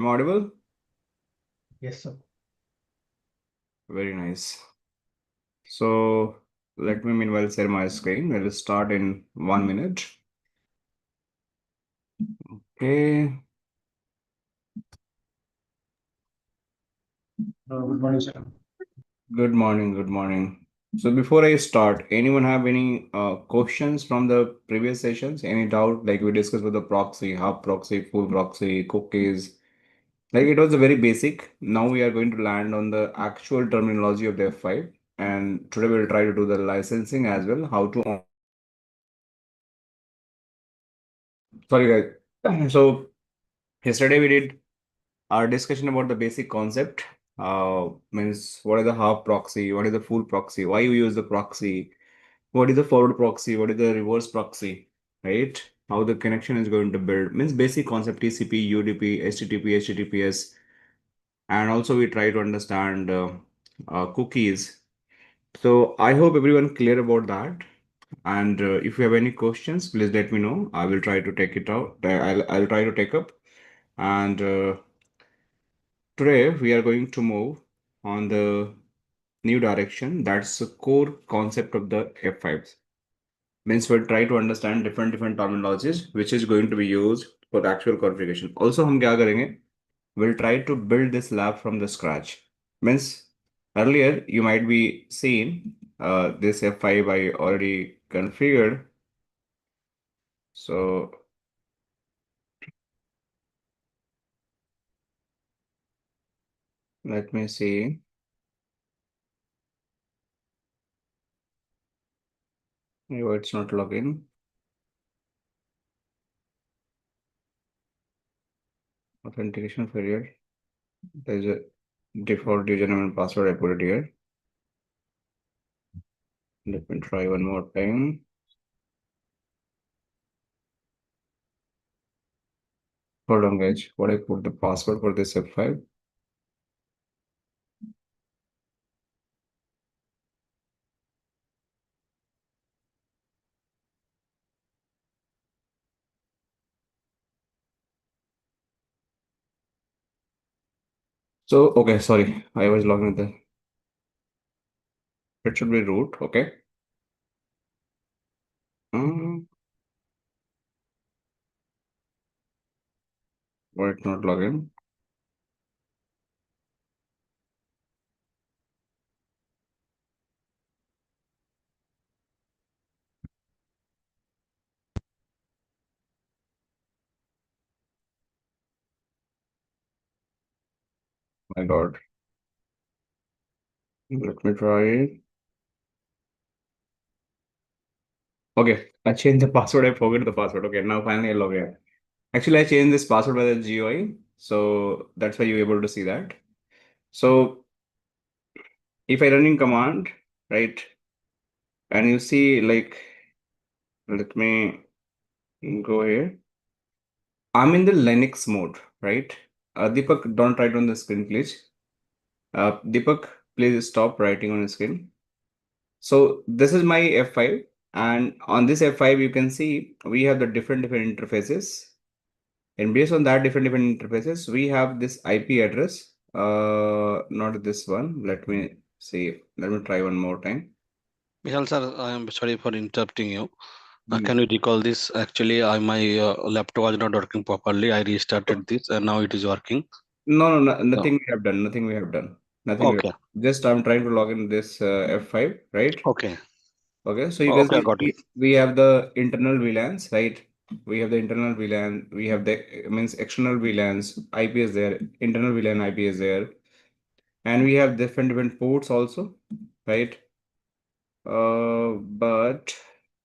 Am I audible? Yes, sir. Very nice. So let me meanwhile share my screen. We'll start in 1 minute. Okay. Good morning, sir. Good morning. Good morning. So before I start, anyone have any questions from the previous sessions? Any doubt? Like we discussed with the proxy, half proxy, full proxy, cookies. Like it was a very basic. Now we are going to land on the actual terminology of the F5. And today we'll try to do the licensing as well. How to sorry guys. So yesterday we did our discussion about the basic concept. Means what is the half proxy, what is the full proxy, why you use the proxy, what is the forward proxy, what is the reverse proxy, right? How the connection is going to build, means basic concept TCP, UDP, HTTP, HTTPS, and also we try to understand cookies. So I hope everyone clear about that. And if you have any questions, please let me know. I will try to take it out. I'll try to take up. And today we are going to move on the new direction. That's the core concept of the F5s. Means we'll try to understand different terminologies which is going to be used for the actual configuration. Also हम क्या करेंगे? We'll try to build this lab from the scratch. Means earlier you might be seen this F5 I already configured. So let me see. No, it's not login. Authentication failure. There's a default username and password I put it here. Let me try one more time. Hold on, guys. What I put the password for this F5? So, okay, sorry. I was logging the. It should be root. Okay. Um, why it's not login? My God. Let me try. Okay, I changed the password. I forgot the password. Okay, now finally I log in. Actually, I changed this password by the GUI, so that's why you're able to see that. So if I run in command, right, and you see like, let me go here. I'm in the Linux mode, right? Deepak, don't write on the screen, please. Deepak, please stop writing on the screen. So this is my F5, and on this F5, you can see we have the different interfaces. And based on that different interfaces, we have this IP address. Not this one. Let me see. Let me try one more time. Vishal sir, I am sorry for interrupting you. Hmm. Can you recall this? Actually, my laptop was not working properly. I restarted this and now it is working. No, So, nothing we have done. Nothing we have done. Nothing we have okay, done. Just I'm trying to log in this F5, right? okay, Okay, so you can okay, I see got it. we have the internal VLANs, right? We have the internal VLAN, we have the means external VLANs, IP is there, internal VLAN IP is there, and we have different ports also, right? But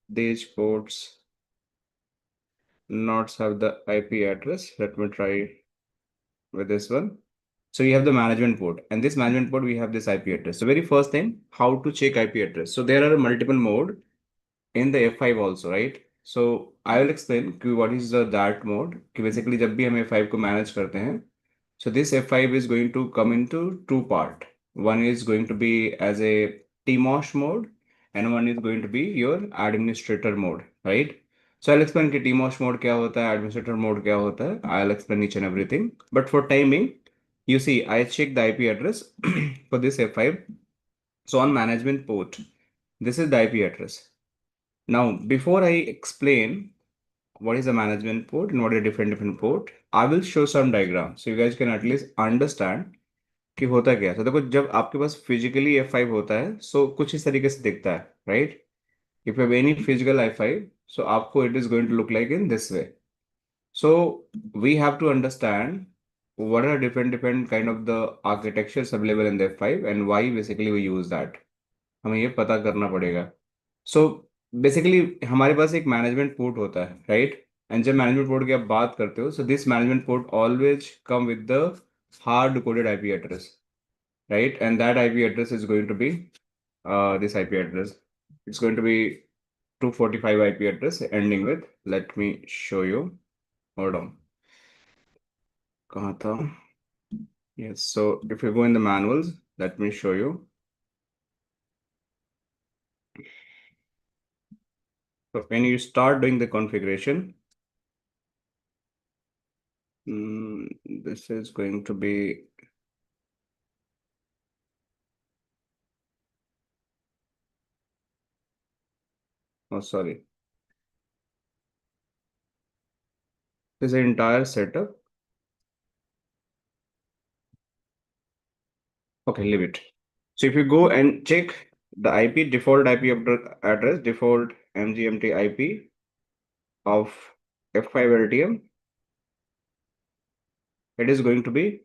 these ports not have the IP address. Let me try with this one. So we have the management port, and this management port we have this IP address. So very first thing, how to check IP address. So there are multiple mode in the F5 also, right? So I will explain कि what is the that mode. कि basically जब भी हम F5 को manage करते हैं, so this F5 is going to come into two part. One is going to be as a TMOS mode, and one is going to be your administrator mode, right? So I'll explain कि TMOS mode क्या होता है, administrator mode क्या होता है. I'll explain each and everything. But for timing, you see, I check the IP address for this F5. So on management port, this is the IP address. Now, before I explain what is a management port and what is a different port, I will show some diagram so you guys can at least understand कि होता क्या है. तो देखो, जब आपके पास physically F5 होता है, सो कुछ इस तरीके से दिखता है, right? If you have any physical i5, so आपको it is going to look like in this way. So we have to understand what are different kind of the architectures available in the F5 and why basically we use that. हमें ये पता करना पड़ेगा. So basically हमारे पास एक management port होता है, right? And जब मैनेजमेंट पोर्ट की आप बात करते हो, so this management port always come with the hard coded IP address, right? And that IP address is going to be this IP address. It's going to be 245 IP address ending with. Let me show you. Hold on. कहाँ था? Yes. So if you go in the manuals, let me show you. So when you start doing the configuration, this is going to be. Oh, sorry. This is the entire setup. Okay, leave it. So if you go and check the IP default IP address, default MGMT IP of F5-LTM, it is going to be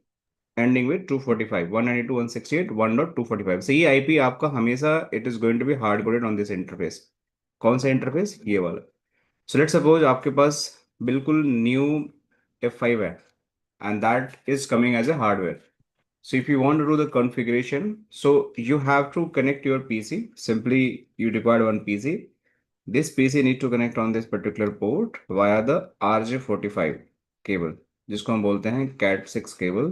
ending with 245, 192.168, 1.245. So ये IP आपका हमेशा it is going to be hard coded on this interface. कौन सा interface? ये वाला. So let's suppose आपके पास बिल्कुल new F5 है and that is coming as a hardware. So if you want to do the configuration, so you have to connect your PC. Simply you require one PC. This PC need to connect on this particular port via the RJ45 cable, जिसको हम बोलते हैं Cat6 cable,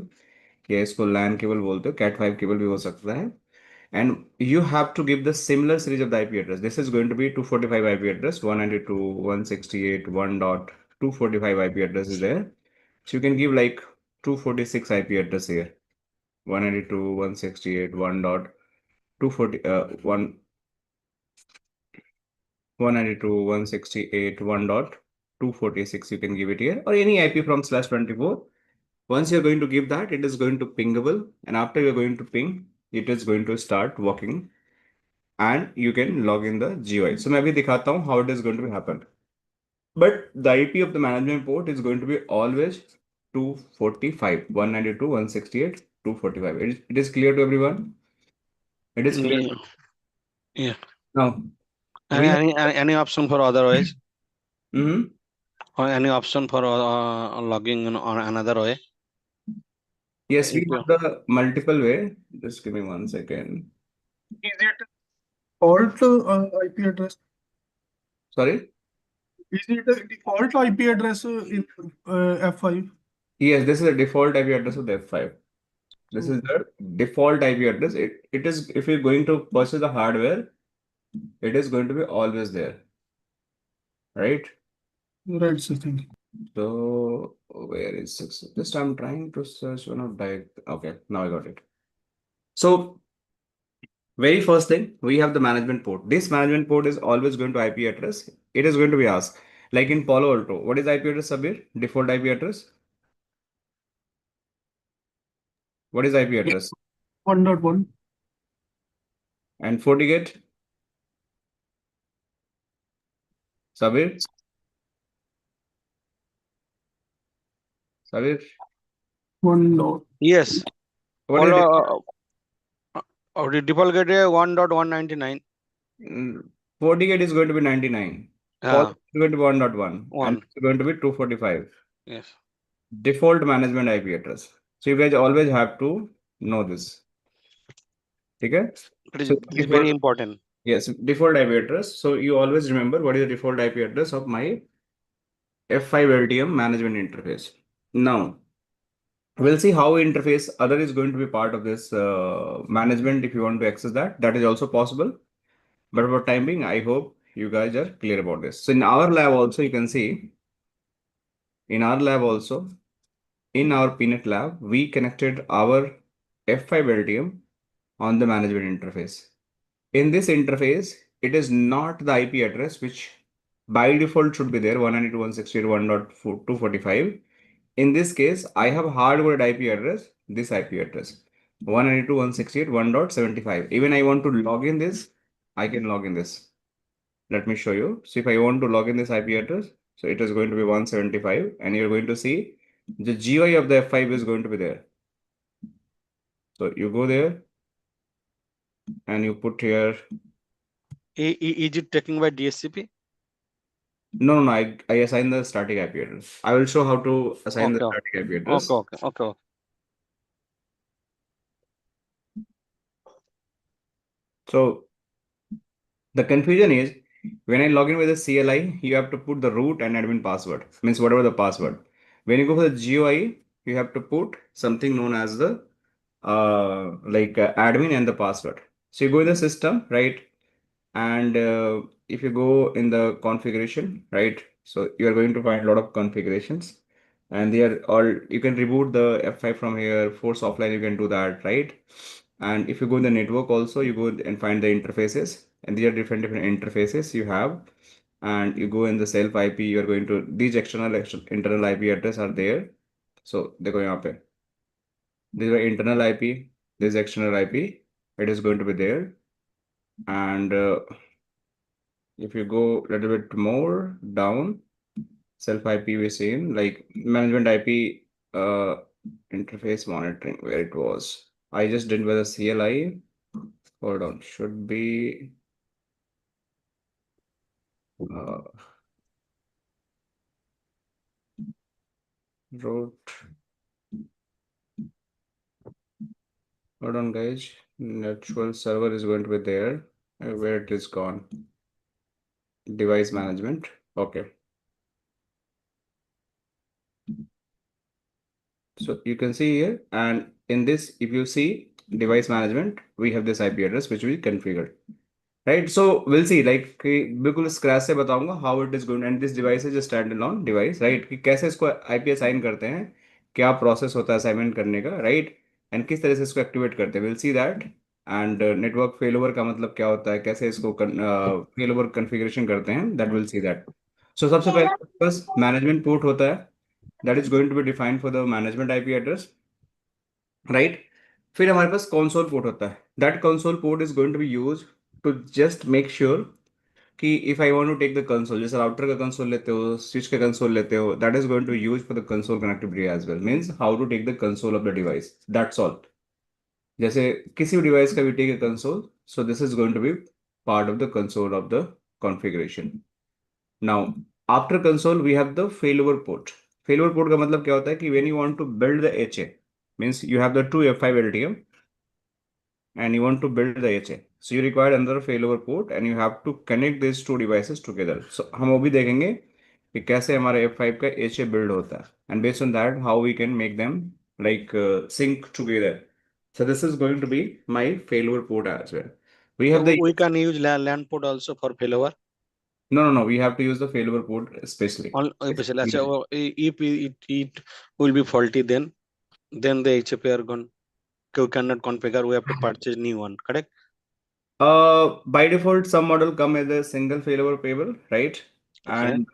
या इसको LAN cable बोलते हो, Cat5 cable भी हो सकता है. And you have to give the similar series of the IP address. This is going to be 245 IP address, 192.168, 1.245 IP address is there. So you can give like 246 IP address here. 192.168, 1.240, 192.168, 1.246, you can give it here, or any IP from /24. Once you're going to give that, it is going to pingable, and after you're going to ping, it is going to start working, and you can log in the GUI. So मैं अभी दिखाता हूँ how it is going to happen. But the IP of the management port is going to be always 245, 192.168, 245. It is clear to everyone? It is clear. Yeah. Yeah. Now, Any, we have. any option for otherwise? Mhm. Or any option for logging in on another way? Yes, we If you- have the multiple way. Just give me 1 second. Is it default IP address? Sorry? Is it a default IP address in F5? Yes, this is the default IP address of the F5. This is the default IP address. It is, if you're going to purchase the hardware, it is going to be always there, right? Right, sir. Thank you. So where is 6? Just I'm trying to search one of okay, now I got it. So very first thing, we have the management port. This management port is always going to IP address. It is going to be asked, like in Palo Alto, what is IP address, Sabir? Default IP address? What is IP address? 1.1. And FortiGate? Sabir? Sabir? 1. Yes. What is it? The default gateway 1.199. FortiGate is going to be 99. Palo Yeah. is going to be 1.1. And 1. it's going to be 245. Yes. Default management IP address. So you guys always have to know this. Okay? It is So very important. yes, default IP address. So you always remember what is the default IP address of my F5-LTM management interface. Now, we'll see how interface other is going to be part of this management. If you want to access that, that is also possible. But for time being, I hope you guys are clear about this. So in our lab also, you can see, in our lab also, in our Peanut lab, we connected our F5-LTM on the management interface. In this interface, it is not the IP address, which by default should be there, 192.168.1.245. In this case, I have hard-coded IP address, this IP address, 192.168.1.75. Even I want to log in this, I can log in this. Let me show you. So if I want to log in this IP address, so it is going to be 175, and you're going to see the GUI of the F5 is going to be there. So you go there and you put here. Is it taken by DSCP? No, I assign the static IP address. I will show how to assign the Okay. static IP address. Okay. So the confusion is when I log in with a CLI, you have to put the root and admin password, means whatever the password. When you go for the GUI, you have to put something known as the admin and the password. So you go in the system, right? And if you go in the configuration, right? So you are going to find a lot of configurations, and they are all, you can reboot the F5 from here, force offline, you can do that, right? And if you go in the network also, you go and find the interfaces, and these are different interfaces you have. And you go in the self IP, you are going to, these internal IP address are there. So they're going up here. These are internal IP, this is external IP, it is going to be there. And if you go a little bit more down, self IP we seen, like management IP interface monitoring, where it was. I just did with a CLI. Hold on, should be root. Hold on, guys. Natural server is going to be there. Where it is gone? Device management. Okay. So you can see here, and in this, if you see device management, we have this IP address which we configured. Right, so we'll see, like कि बिल्कुल scratch से बताऊंगा how it is going, and this device is a standalone device, right? कि कैसे इसको IP assign करते हैं, क्या प्रोसेस होता है असाइनमेंट करने का, राइट? एंड किस तरह से इसको एक्टिवेट करते हैं, will see that. And network failover का मतलब क्या होता है, कैसे इसको फेलओवर कॉन्फ़िगरेशन करते हैं, that will see that. So सबसे पहले बस मैनेजमेंट पोर्ट होता है, that is going to be defined for the management IP address, right? फिर हमारे पास कंसोल पोर्ट होता है, that console port is going to be use to just make sure कि if I want to take the console, जैसे router का console लेते हो, स्विच का कंसोल लेते हो, that is going to use for the console connectivity as well, means how to take the console of the device, that's all. जैसे किसी भी डिवाइस का भी take a console, so this is going to be part of the console of the configuration. Now after console we have the failover port. Failover port का मतलब क्या होता है कि when you want to build the HA, means you have the two F5-LTM and you want to build the HA. So you require another failover port and you have to connect these two devices together. So हम वो भी देखेंगे कि कैसे हमारे F5 का HA build होता है, and based on that how we can make them like sync together. So this is going to be my failover port as well. We have the We can use LAN port also for failover. no, we have to use the failover port especially. Especially, if it will be faulty, then the HFA are gone. We cannot configure. We have to purchase new one. Correct? By default, some model come as a single failover table, right? Okay. And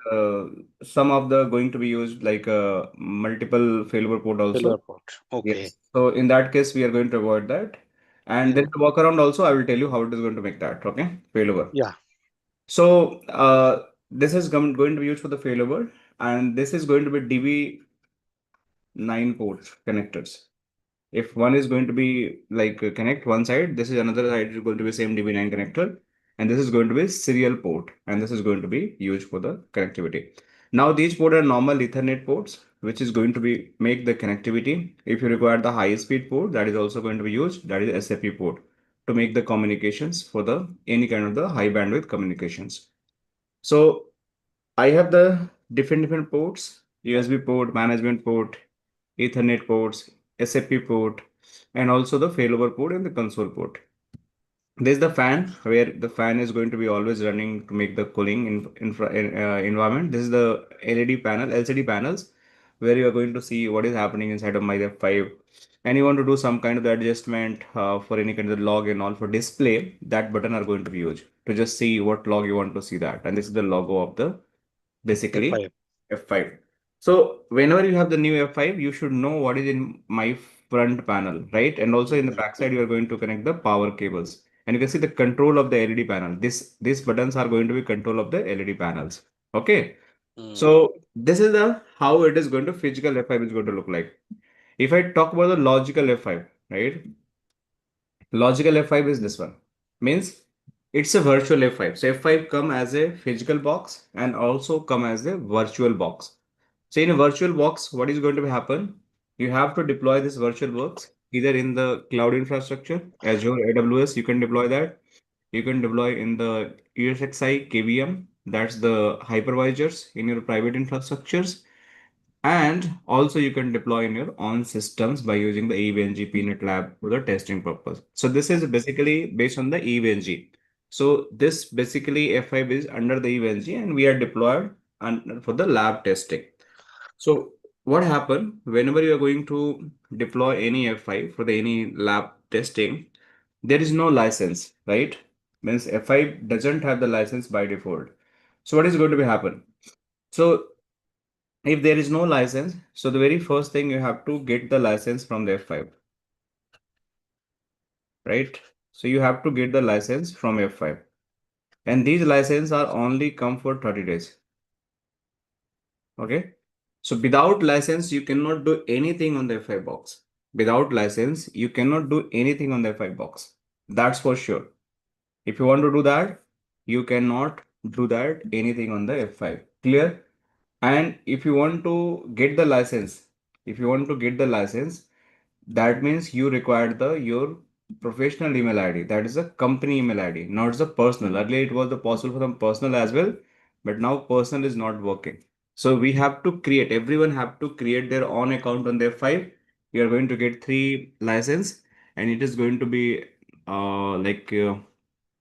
some of the going to be used like multiple failover port also. Failover port. Okay. Yes. So in that case, we are going to avoid that. And Yeah. then the workaround also, I will tell you how it is going to make that. Okay, failover. Yeah. So this is going to be used for the failover, and this is going to be DB9 port connectors. If one is going to be like connect one side, this is another side is going to be same DB9 connector, and this is going to be serial port, and this is going to be used for the connectivity. Now these ports are normal Ethernet ports, which is going to be make the connectivity. If you require the high speed port, that is also going to be used, that is SFP port, to make the communications for the any kind of the high bandwidth communications. So I have the different ports, USB port, management port, Ethernet ports, SFP port, and also the failover port and the console port. There's the fan where the fan is going to be always running to make the cooling environment. This is the LED panel, LCD panels, where you are going to see what is happening inside of my F5. And you want to do some kind of the adjustment for any kind of log and all for display. That button are going to be used to just see what log you want to see that. And this is the logo of the basically F5. F5. So whenever you have the new F5, you should know what is in my front panel, right? And also in the backside, you are going to connect the power cables. And you can see the control of the LED panel. These buttons are going to be control of the LED panels. Okay. Mm. So this is the how it is going to physical F5 is going to look like. If I talk about the logical F5, right? Logical F5 is this one. Means it's a virtual F5. So F5 come as a physical box and also come as a virtual box. So in a virtual box, what is going to happen? You have to deploy this virtual box either in the cloud infrastructure, Azure, AWS, you can deploy that. You can deploy in the ESXi, KVM, that's the hypervisors in your private infrastructures. And also you can deploy in your own systems by using the EVNG PNet lab for the testing purpose. So this is basically based on the EVNG. So this basically F5 is under the EVNG and we are deployed for the lab testing. So what happened whenever you are going to deploy any F5 for the any lab testing, there is no license, right? Means F5 doesn't have the license by default. So what is going to be happen? So if there is no license, so the very first thing you have to get the license from the F5, right? So you have to get the license from F5. And these licenses are only come for 30 days. Okay. So without license, you cannot do anything on the F5 box. Without license, you cannot do anything on the F5 box. That's for sure. If you want to do that, you cannot do that anything on the F5. Clear? And if you want to get the license, if you want to get the license, that means you require the your professional email ID. That is a company email ID, not the personal. Earlier it was the possible for them personal as well, but now personal is not working. So we have to create, everyone have to create their own account on their F5. You are going to get 3 license and it is going to be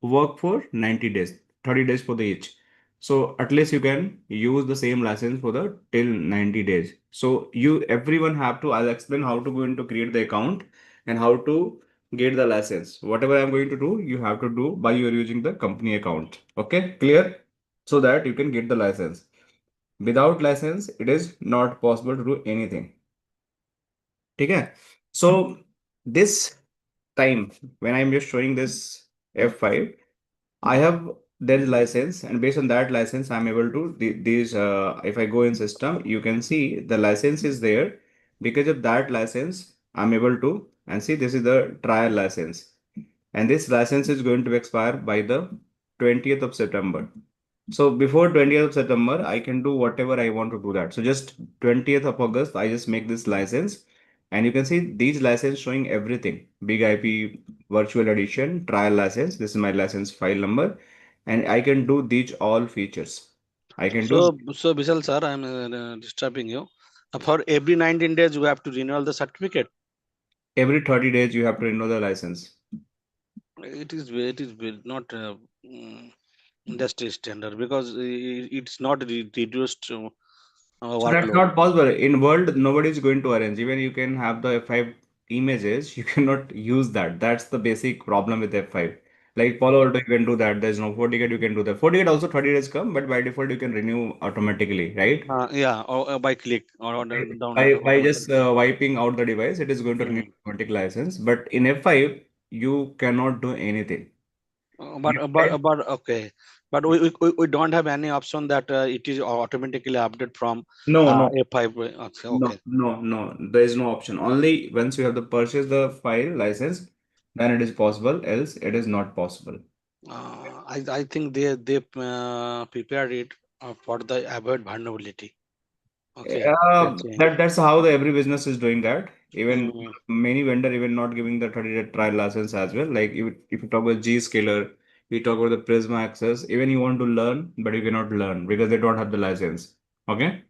work for 90 days, 30 days for the each. So at least you can use the same license for the till 90 days. So you everyone have to, I'll explain how to going to create the account and how to get the license. Whatever I'm going to do, you have to do by you're using the company account. Okay, clear? So that you can get the license. Without license, it is not possible to do anything. Okay. So this time when I'm just showing this F5, I have their license, and based on that license, I'm able to these. If I go in system, you can see the license is there. Because of that license, I'm able to and see this is the trial license, and this license is going to expire by the 20th of September. So before 20th of September, I can do whatever I want to do that. So just 20th of August, I just make this license, and you can see these license showing everything. Big IP virtual edition trial license. This is my license file number, and I can do these all features. I can do So Vishal sir, I'm disturbing you. For every 19 days, we have to renew the certificate. every 30 days you have to renew the license. It is not industry standard because it's not reduced So that's workload. not possible. In world, nobody is going to arrange. Even you can have the F5 images, you cannot use that. That's the basic problem with F5. Like Palo Alto, you can do that. There's no FortiGate, you can do that. FortiGate also 30 days come, but by default you can renew automatically, right? Yeah, or by click or download By automatic. just wiping out the device, it is going to renew Mhm. automatic license. But in F5, you cannot do anything. But In F5, okay, but we don't have any option that it is automatically updated from no, no, F5. Okay, no, okay. no, no. There is no option. Only once you have to purchase the file license, then it is possible. Else, it is not possible. I think they prepared it for the avoid vulnerability. Okay, they change. That's how the every business is doing that. Even Mm, many vendor even not giving the 30-day trial license as well. Like if you talk about Zscaler, you talk about the Prisma Access, even you want to learn, but you cannot learn because they don't have the license. Okay.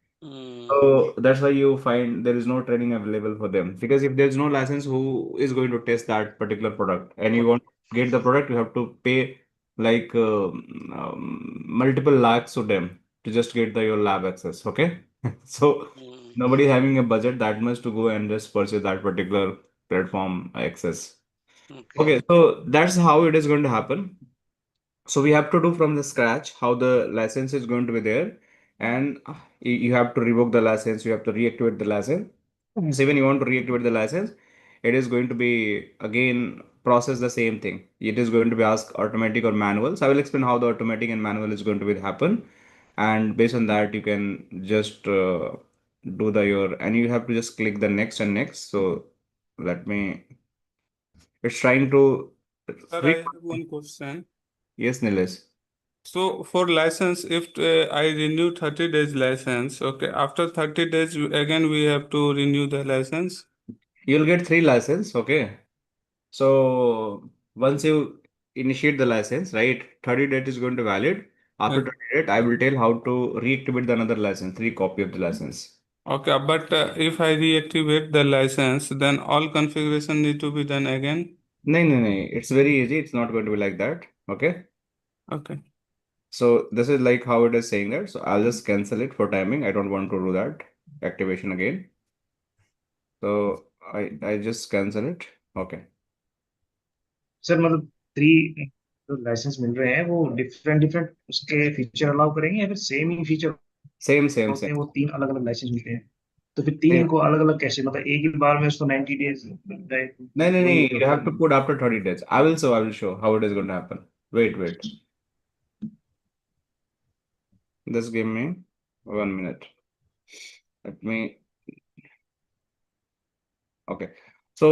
So that's why you find there is no training available for them. Because if there's no license, who is going to test that particular product? And you want to get the product, you have to pay like multiple lakhs to them to just get your lab access. Okay. So nobody having a budget that much to go and just purchase that particular platform access. Okay. Okay, so that's how it is going to happen. So we have to do from the scratch how the license is going to be there, and you have to revoke the license, you have to reactivate the license. So even you want to reactivate the license, it is going to be again process the same thing. It is going to be asked automatic or manual. So I will explain how the automatic and manual is going to be happen, and based on that you can just do the your and you have to just click the next and next. So let me. It's trying to. Sir, I have one question. Yes, Nilesh. So for license, if I renew 30 days license, okay, after 30 days, again we have to renew the license. You'll get three license, okay? So once you initiate the license, right, 30 date is going to valid. After Yeah. 30 date, I will tell how to reactivate the another license, three copy of the license. Okay, but if I reactivate the license, then all configuration need to be done again. No, no, no. It's very easy. It's not going to be like that. Okay. Okay. So this is like how it is saying that. So I'll just cancel it for timing. I don't want to do that activation again. So I just cancel it. Okay. Sir मतलब three जो licence मिल रहे हैं वो different different उसके feature allow करेंगे या फिर same ही feature Same, same, होते same. हैं वो तीन अलग अलग लाइसेंस मिलते हैं तो फिर Same. तीन को अलग अलग कैसे मतलब एक ही बार में उसको 90 डेज No, no, no. वही You have to put after 30 days. I will show how it is going to happen. Wait, wait. Just give me 1 minute. Let me. Okay. So,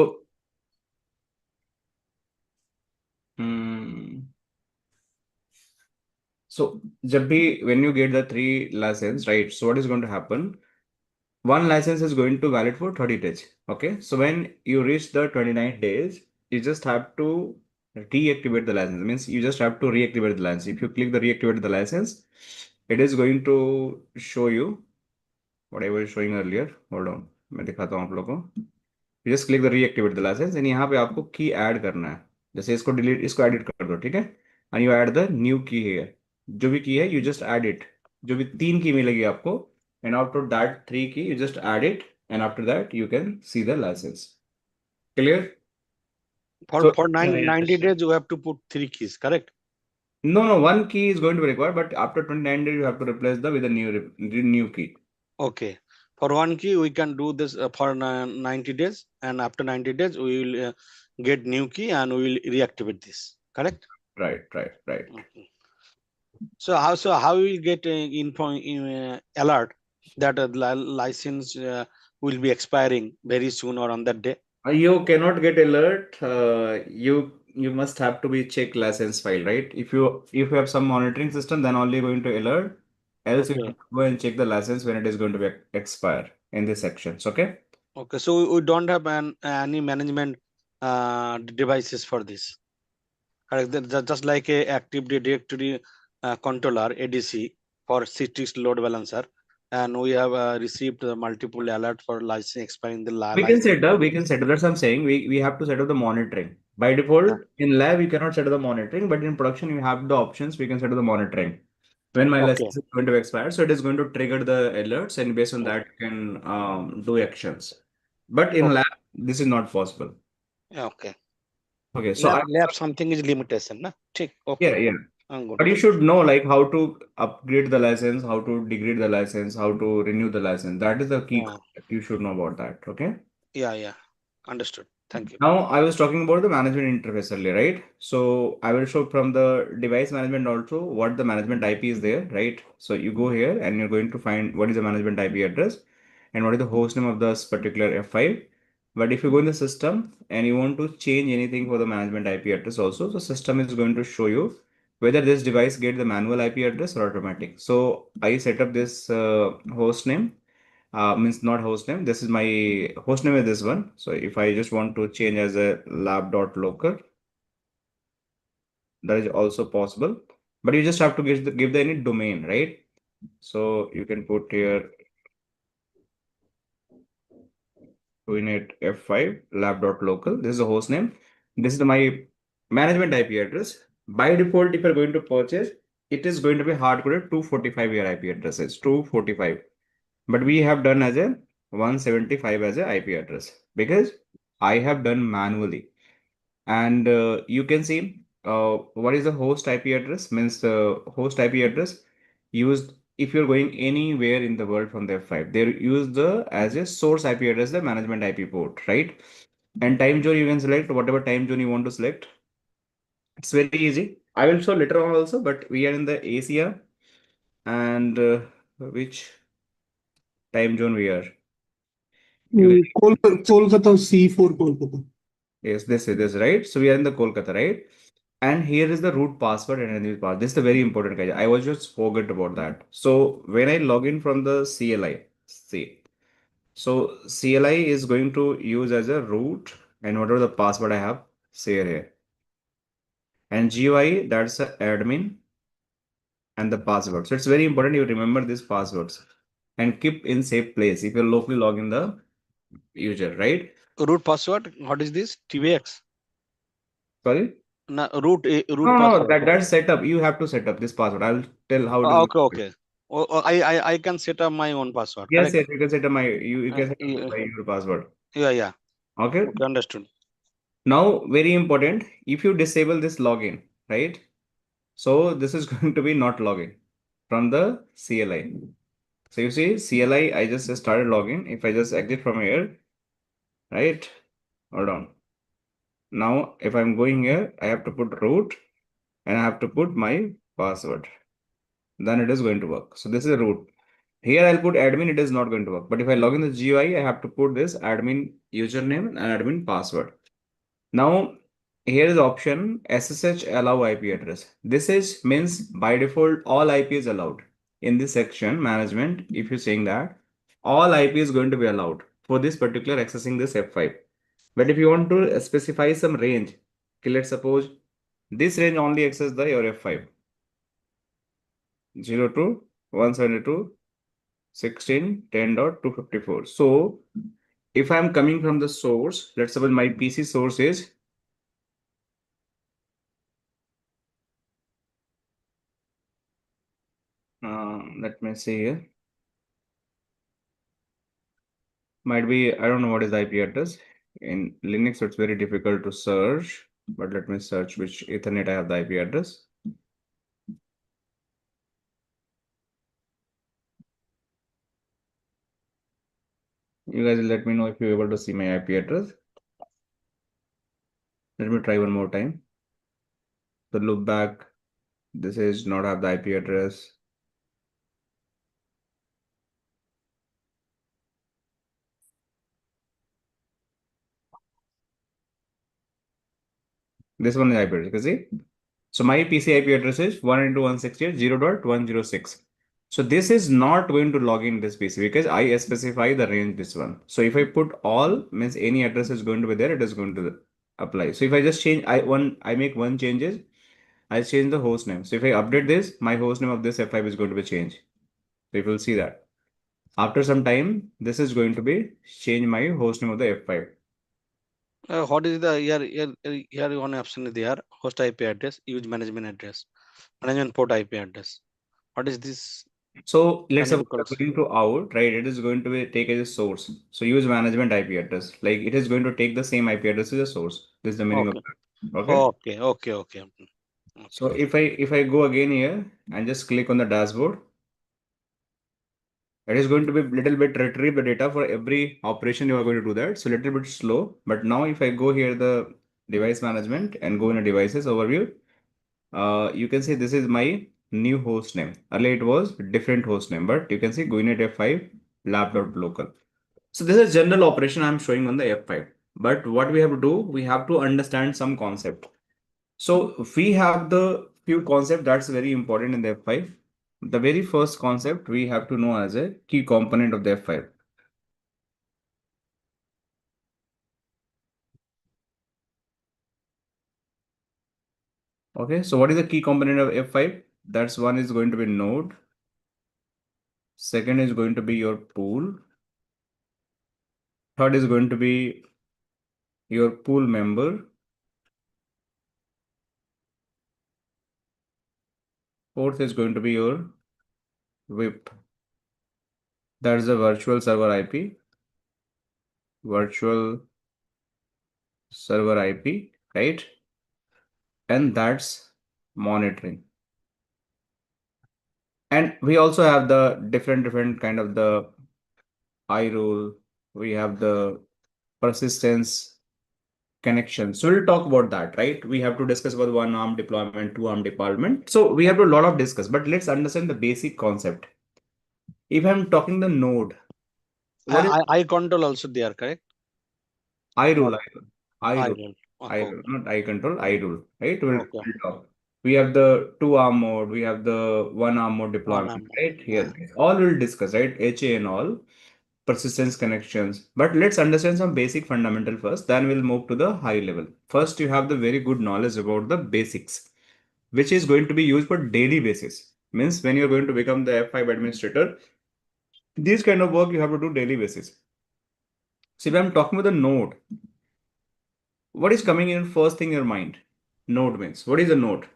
hmm, so जब भी when you get the three license, right? So what is going to happen? One license is going to valid for 30 days. Okay. So when you reach the 29 days, you just have to deactivate the license. It means you just have to reactivate the license. If you click the reactivate the license, it is going to show you what I was showing earlier. Hold on. मैं दिखाता हूँ आप लोगों को. You just click the reactivate the license and यहाँ पे आपको की ऐड करना है. जैसे इसको डिलीट इसको एडिट कर दो, ठीक है? And you add the new key here. जो भी की है you just add it. जो भी तीन की मिलेगी आपको, and after that three key you just add it, and after that you can see the license. Clear? For So for Yeah, nine, yeah, 90 days, you have to put three keys, correct? no, one key is going to be required, but after 29 days you have to replace the with a new key. Okay. For one key, we can do this for 90 days, and after 90 days, we will get new key and we will reactivate this. Correct? Right. Mhm. So how we will get info alert that license will be expiring very soon or on that day? You cannot get alert. You must have to be check license file, right? If you have some monitoring system, then only going to alert. Else you have Okay. to go and check the license when it is going to be expire in these sections. Okay. Okay. So we don't have any management devices for this. Correct. Just like a Active Directory controller ADC for Citrix load balancer, and we have received multiple alert for license expiring the We can license. set up. We can set up. That's what I'm saying. We have to set up the monitoring. By Yeah. default, in lab you cannot set up the monitoring, but in production you have the options. We can set up the monitoring. When my Okay. license is going to expire, so it is going to trigger the alerts, and based on Okay. that you can do actions. But in Okay. lab, this is not possible. Yeah, okay. Okay, so Lab something is limitation, na? ठीक. yeah, Okay. yeah. I'm good. But you should know like how to upgrade the license, how to degrade the license, how to renew the license. That is the key Yeah. concept. You should know about that. Okay. Yeah. Understood. Thank you. Now I was talking about the management interface earlier, right? So I will show from the device management also what the management IP is there, right? So you go here and you're going to find what is the management IP address and what is the host name of this particular F5. But if you go in the system and you want to change anything for the management IP address also, the system is going to show you whether this device get the manual IP address or automatic. So I set up this host name, means not host name. This is my host name is this one. So if I just want to change as a lab.local, that is also possible. But you just have to give the any domain, right? So you can put here GuiNet F5 lab.local. This is the host name. This is my management IP address. By default, if you're going to purchase, it is going to be hard-coded 245 your IP addresses, 245. But we have done as a 175 as a IP address because I have done manually. And you can see what is the host IP address, means the host IP address used if you're going anywhere in the world from the F5, they use the as a source IP address, the management IP port, right? And time zone you can select whatever time zone you want to select. It's very easy. I will show later on also, but we are in the Asia and which time zone we are. Kolkata C4 Kolkata. Yes, this is right. So we are in the Kolkata, right? And here is the root password and enemy password. This is the very important, guys. I was just forget about that. So when I log in from the CLI, see, so CLI is going to use as a root and whatever the password I have, say here. And GUI, that's the admin and the password. So it's very important you remember these passwords and keep in safe place if you locally log in the user, right? Root password. What is this? TBX. Sorry? No, root No, password. that's setup. You have to set up this password. I'll tell how it is. Okay, okay. I can set up my own password. Yes, Correct. yes, you can set up you can set up Yeah, by your password. yeah. Okay. Okay, understood. Now, very important, if you disable this login, right? So this is going to be not login from the CLI. So you see CLI, I just started login. If I just exit from here, right? Hold on. Now, if I'm going here, I have to put root and I have to put my password. Then it is going to work. So this is a root. Here I'll put admin, it is not going to work. But if I log in the GUI, I have to put this admin username and admin password. Now, here is option SSH allow IP address. This is means by default all IP is allowed. In this section management, if you're saying that all IP is going to be allowed for this particular accessing this F5. But if you want to specify some range, okay, let's suppose this range only access the your F5 0 to 172 16 10.254. So if I'm coming from the source, let's suppose my PC source is let me see here. Might be, I don't know what is the IP address. In Linux, it's very difficult to search, but let me search which Ethernet I have the IP address. You guys will let me know if you're able to see my IP address. Let me try one more time. So look back. This is not have the IP address. This one is IP address, you can see. So my PC IP address is 192.168.0.106. So this is not going to log in this PC because I specify the range this one. So if I put all, means any address is going to be there, it is going to apply. So if I just change, I make one changes, I change the host name. So if I update this, my host name of this F5 is going to be changed. So you will see that. After some time, this is going to be change my host name of the F5. What is the here one option is there? Host IP address, use management address, management port IP address. What is this? So let's Can you suppose you're going to out, right? It is going to be take as a source. So use management IP address. Like it is going to take the same IP address as a source. This is the meaning of Okay. that. Okay. Okay. So if I go again here and just click on the dashboard, it is going to be little bit retrieve the data for every operation you are going to do that. So little bit slow. But now if I go here the device management and go in a devices overview, you can see this is my new host name. Earlier it was different host name, but you can see GuiNet F5 lab.local. So this is general operation I'm showing on the F5. But what we have to do, we have to understand some concept. So we have the few concept that's very important in the F5. The very first concept we have to know as a key component of the F5. Okay, so what is the key component of F5? That's one is going to be node. Second is going to be your pool. Third is going to be your pool member. Fourth is going to be your VIP. That is a virtual server IP. Virtual server IP, right? And that's monitoring. And we also have the different kind of the I rule. We have the persistence connection. So we'll talk about that, right? We have to discuss about one arm deployment, two arm deployment. So we have a lot of discuss, but let's understand the basic concept. If I'm talking the node, what is I control also there, correct? I rule? Not I I rule. don't. I rule, not I control, I rule, right? We'll Okay. talk. We have the two arm mode, we have the one arm mode deployment, right? Here, all we'll discuss, right? HA and all, persistence connections. But let's understand some basic fundamental first, then we'll move to the high level. First, you have the very good knowledge about the basics, which is going to be used for daily basis. Means when you're going to become the F5 administrator, these kind of work you have to do daily basis. So if I'm talking about the node, what is coming in first thing in your mind? Node means, what is a node?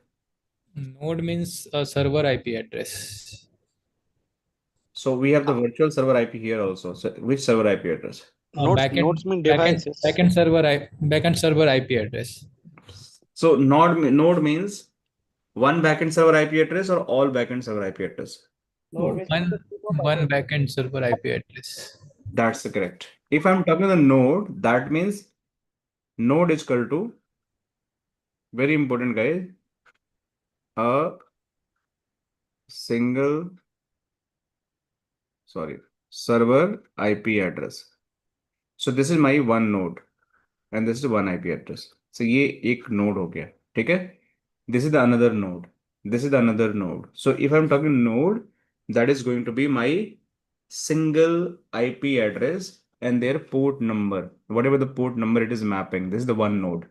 Node means a server IP address. So we have the virtual server IP here also. So which server IP address? Nodes mean devices. Backend server IP address. So node means one backend server IP address or all backend server IP address? One backend server IP address. That's correct. If I'm talking the node, that means node is equal to, very important guys, a single, server IP address. So this is my one node and this is one IP address. So ये एक node हो गया, ठीक है? This is the another node. This is the another node. So if I'm talking node, that is going to be my single IP address and their port number. Whatever the port number it is mapping, this is the one node.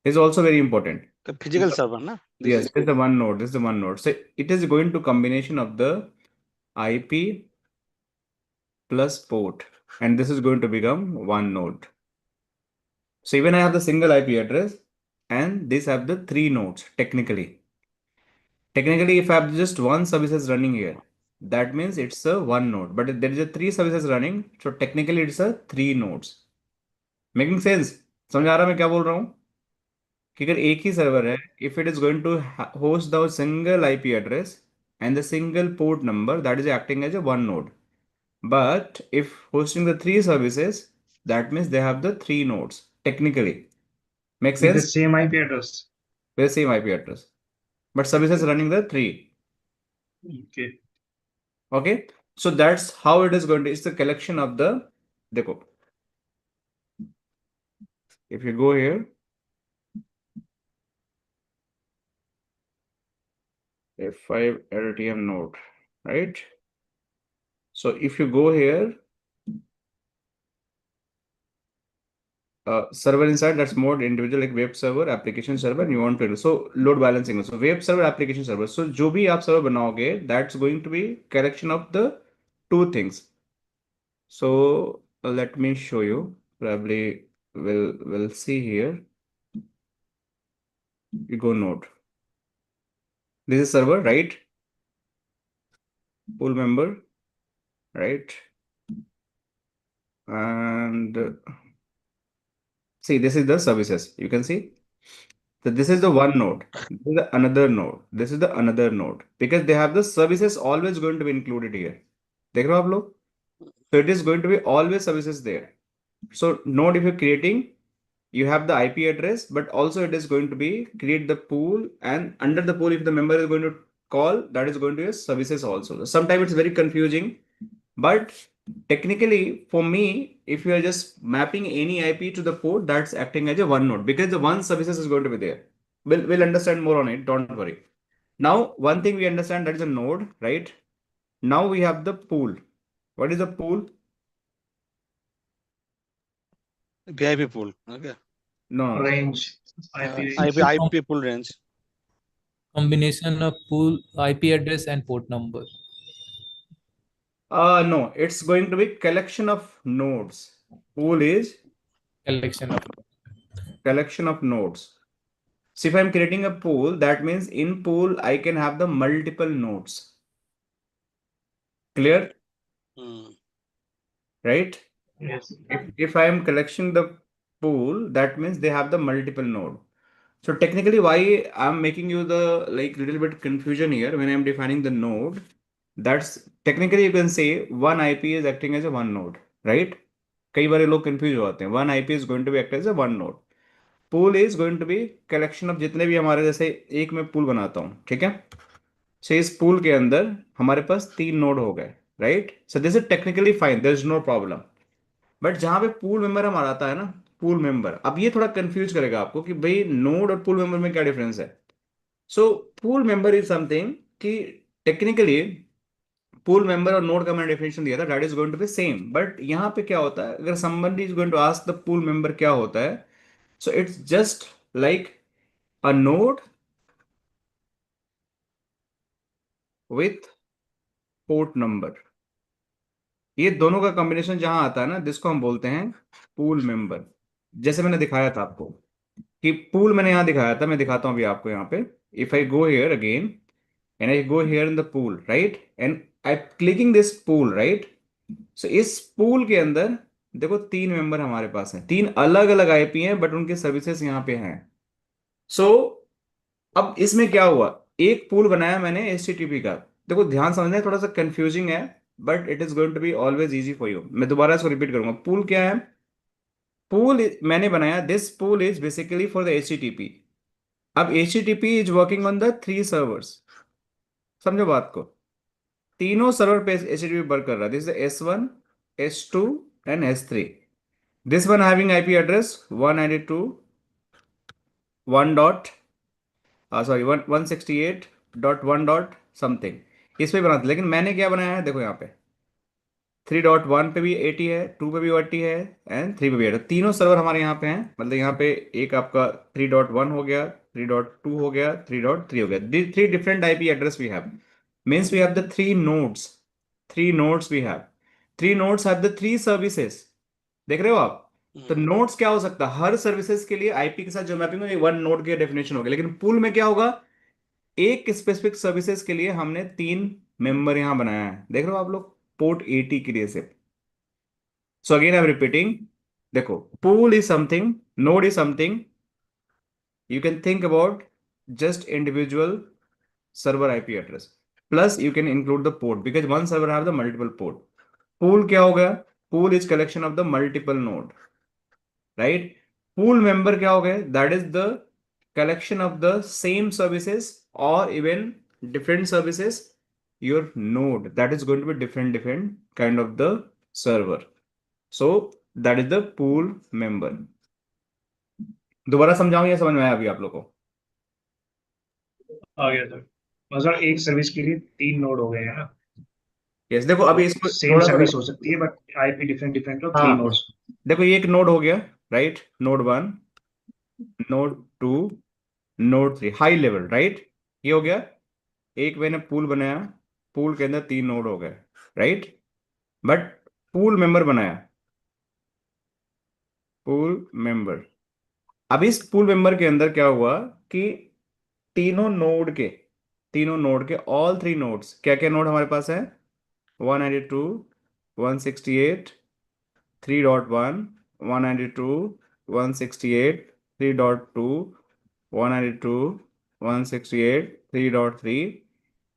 Is also very important. The physical server, na? Yes, this is the one node. This is the one node. So it is going to combination of the IP plus port, and this is going to become one node. So even I have the single IP address, and these have the three nodes technically. Technically, if I have just one services running here, that means it's a one node. But if there is a three services running, so technically it's a three nodes. Making sense? समझ आ रहा मैं क्या बोल रहा हूँ? कि अगर एक ही सर्वर है, if it is going to host the single IP address and the single port number, that is acting as a one node. But if hosting the three services, that means they have the three nodes technically. Make With the sense? same IP address. With the same IP address, but services running the three. Okay. Okay, so that's how it is going to. It's the collection of the. देखो, if you go here, F5-LTM node, right? So if you go here, server inside, that's more individual like web server, application server, and you want to so load balancing. So web server, application server. So जो भी आप server बनाओगे, that's going to be collection of the two things. So let me show you. Probably we'll see here. You go node. This is server, right? Pool member, right? And see, this is the services. You can see. So this is the one node. This is the another node. This is the another node because they have the services always going to be included here. देख रहे हो आप लोग? So it is going to be always services there. So node if you're creating, you have the IP address, but also it is going to be create the pool, and under the pool, if the member is going to call, that is going to be services also. Sometimes it's very confusing, but technically for me, if you are just mapping any IP to the port, that's acting as a one node because the one services is going to be there. We'll understand more on it. Don't worry. Now, one thing we understand, that is a node, right? Now we have the pool. What is the pool? VIP pool. Okay. No. Range. IP range. IP pool range. Combination of pool IP address and port number. No, it's going to be collection of nodes. Pool is collection of collection of nodes. So if I'm creating a pool, that means in pool I can have the multiple nodes. Clear? Hmm. Right? Yes. If I am collecting the pool, that means they have the multiple node. So technically, why I'm making you the like little bit confusion here when I'm defining the node, that's technically you can say one IP is acting as a one node, right? कई बार ये लोग confuse हो जाते हैं. One IP is going to be act as a one node. Pool is going to be collection of जितने भी हमारे जैसे एक मैं pool बनाता हूँ, ठीक है? So इस pool के अंदर हमारे पास तीन नोड हो गए, right? So this is technically fine. There is no problem. But जहां पे पूल मेंबर हमारा आता है ना, पूल मेंबर, अब ये थोड़ा कंफ्यूज करेगा आपको कि भाई नोड और पूल मेंबर में क्या डिफरेंस है. So pool member is something कि टेक्निकली पूल मेंबर और नोड का मैंने डेफिनेशन दिया था, that is going to be same. But यहाँ पे क्या होता है, अगर somebody is going to ask the pool member क्या होता है, so it's just like a node with port number. ये दोनों का कॉम्बिनेशन जहां आता है ना, जिसको हम बोलते हैं पूल मेंबर. जैसे मैंने दिखाया था आपको कि पूल मैंने यहाँ दिखाया था, मैं दिखाता हूँ अभी आपको यहाँ पे. If I go here again and I go here in the pool, right, and I clicking this pool, right. So इस पूल के अंदर देखो तीन मेंबर हमारे पास हैं, तीन अलग अलग आईपी हैं, बट उनके सर्विसेज यहाँ पे हैं. सो अब इसमें क्या हुआ, एक पूल बनाया मैंने HTTP का. देखो ध्यान समझना है, थोड़ा सा कंफ्यूजिंग है, but it is going to be always easy for you. मैं दोबारा इसको रिपीट करूंगा. पूल क्या है? पूल मैंने बनाया, this pool is basically for the HTTP. अब HTTP is working on the three servers. समझो बात को, तीनों सर्वर पे HTTP वर्क कर रहा है. This is S1, S2 and S3. This one having IP address 192 1 dot sorry 168.1 dot something. इस पे बनाते, लेकिन मैंने क्या बनाया है देखो यहाँ पे 3.1 पे भी 80 है, 2 पे भी 80 है, एंड 3 पे भी 80 है. तीनों सर्वर हमारे यहाँ पे हैं. मतलब यहाँ पे एक आपका 3.1 हो गया, 3.2 हो गया, 3.3 हो गया. Three different IP address we have. Means we have the three nodes we have. Three nodes have the three services. देख रहे हो आप? तो Hmm. नोड्स क्या हो सकता है, हर सर्विसेज के लिए IP के साथ जो मैपिंग है वन नोड के डेफिनेशन हो गया. लेकिन पूल में क्या होगा, एक स्पेसिफिक सर्विसेज के लिए हमने तीन मेंबर यहां बनाया है. देख रहे हो आप लोग, पोर्ट 80 के लिए से. So again I am repeating. देखो, pool is something, node is something you can think about just individual server IP address, plus you can include the port because one server have the multiple port. Pool क्या हो गया, pool is collection of the multiple node, right. Pool member क्या हो गए, that is the collection of the same services or even different services. Your node that is going to be different kind of the server. So that is the pool member. दोबारा समझाऊं या समझ में आया अभी आप लोगों को? आ गया सर. मतलब एक सर्विस के लिए तीन नोड हो गए हैं ना. यस, देखो अभी इसको सेम थोड़ा सा सर्विस हो सकती है बट IP डिफरेंट डिफरेंट हो, थ्री हाँ, नोड्स. देखो ये एक नोड हो गया, right. Node 1, node 2, node 3, high level, right. ये हो गया. एक मैंने पूल बनाया, पूल के अंदर तीन नोड हो गए, राइट. बट पूल मेंबर बनाया, पूल मेंबर. अब इस पूल मेंबर के अंदर क्या हुआ कि तीनों नोड के ऑल थ्री नोड्स, क्या क्या नोड हमारे पास है, 192, 168, 3.1, 192, 168, 3.2, 192, 168, 3.3.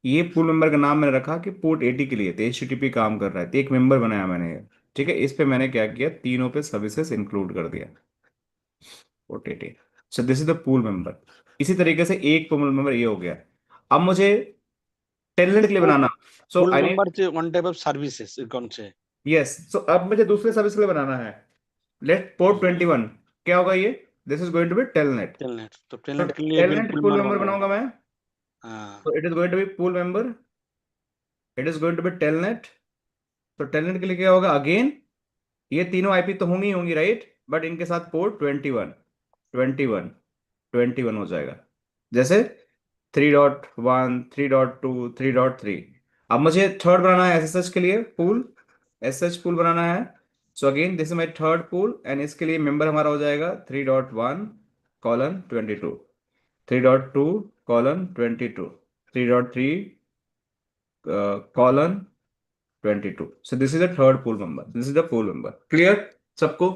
ये पूल मेंबर का नाम मैंने रखा कि पोर्ट 80 के लिए थे, HTTP काम कर रहा है, तो एक मेंबर बनाया मैंने. ठीक है, इस पे मैंने क्या किया, तीनों पे सर्विसेज इंक्लूड कर दिया, port 80. So this is the pool member. इसी तरीके से एक पूल मेंबर ये हो गया. अब मुझे टेलनेट के लिए बनाना, so Pool I member need, is one type of services, you can say. Yes. So अब मुझे दूसरे सर्विस के लिए बनाना है. लेट पोर्ट 21 क्या होगा ये, this is going to be telnet. Telnet. तो तो telnet के लिए फिर telnet pool pool member member बनाना. बनाऊंगा मैं. हाँ. तो it is going to be pool member, it is going to be telnet. तो टेलनेट के लिए क्या होगा, अगेन ये तीनों IP तो होंगी ही होंगी, राइट, बट इनके साथ पोर्ट 21, 21, 21 हो जाएगा. जैसे 3.1, 3.2, 3.3. अब मुझे थर्ड बनाना है SSH के लिए पूल, SSH पूल बनाना है. So again this is my third pool and इसके लिए मेंबर हमारा हो जाएगा 3.1:22, 3.2:22, 3.3:22. So this is the third pool member. This is the pool member. Clear? सबको?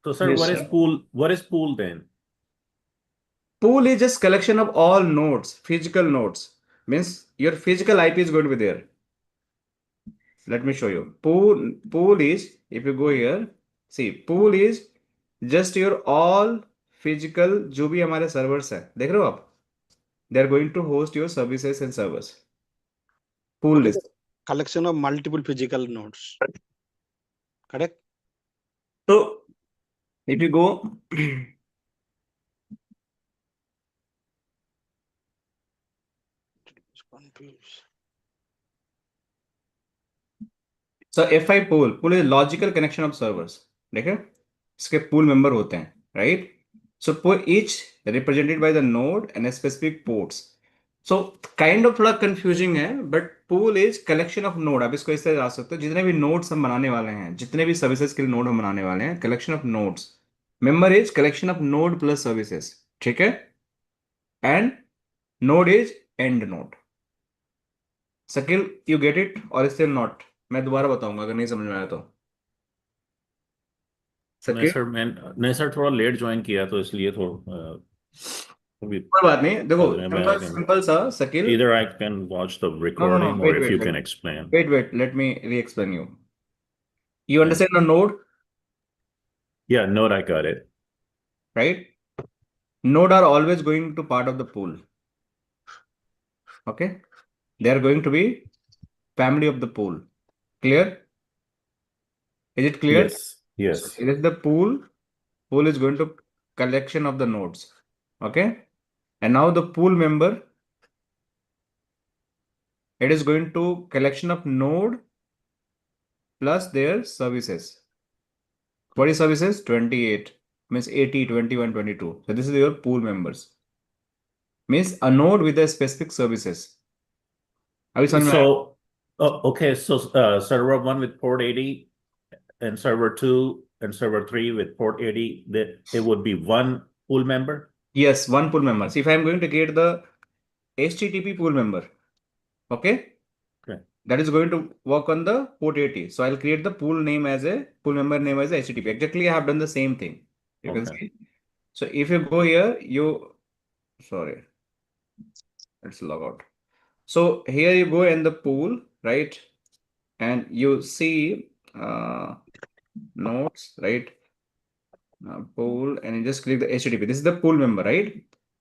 So, sir, Yes, what is sir. pool? What is pool then? Pool is just collection of all nodes, physical nodes. Means your physical IP is going to be there. Let me show you. Pool is, if you go here, see, pool is just your all physical जो भी हमारे servers है, देख रहे हो आप? They are going to host your services and servers. Pool What is list. the collection of multiple physical nodes? Correct? So if you go Confused. so F5 pool is logical connection of servers. देखे? इसके pool member होते हैं, right? So pool each represented by the node and a specific ports. So kind of थोड़ा confusing है, but pool is collection of node. आप इसको इस तरह जा सकते हो, जितने भी nodes हम बनाने वाले हैं, जितने भी services के लिए node हम बनाने वाले हैं, collection of nodes. Member is collection of node plus services. ठीक है? And node is end node. Shakeel, you get it or still not? मैं दोबारा बताऊंगा अगर नहीं समझ में आया तो. नहीं शकील, सर थोड़ा लेट ज्वाइन किया तो इसलिए अभी कोई बात नहीं. देखो समझ में आया कि सिंपल सा Shakeel. either I can watch the No. recording or Wait, if you wait, can explain. wait. Let me re-explain you. You Yeah. understand the node, Yeah, node, I got it. right? Node are always going to part of the pool. Okay? They are going to be family of the pool. Clear? Is it clear? Yes. So it is the pool. Pool is going to collection of the nodes. Okay? And now the pool member, it is going to collection of node plus their services. What is services? 28 means 80, 21, 22. So this is your pool members. Means a node with a specific services. अभी समझ में आया? So, okay, so server 1 with port 80 and server 2 and server 3 with port 80, that it would be one pool member? Yes, one pool member. So if I am going to get the HTTP pool member, okay, that is going to work on the port 80. So I'll create the pool name as a pool member name as HTTP. Exactly, I have done the same thing. You can Okay. see. So if you go here, sorry, let's log out. So here you go in the pool, right? And you see notes, right? Pool, and you just click the HTTP. This is the pool member, right?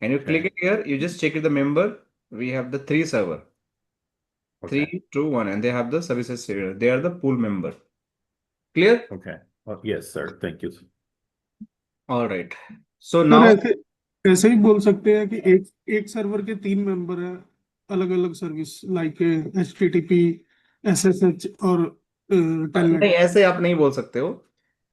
And you click it here, you just check it the member. We have the 3 server. Okay. 3, 2, 1, and they have the services here. They are the pool member. Clear? Okay. Yes, sir. Thank you. All right. So sir now, ऐसे ऐसे ही बोल सकते हैं कि एक server के 3 member हैं, अलग अलग सर्विस लाइक HTTP, SSH और नहीं, टेलनेट. ऐसे आप नहीं बोल सकते हो,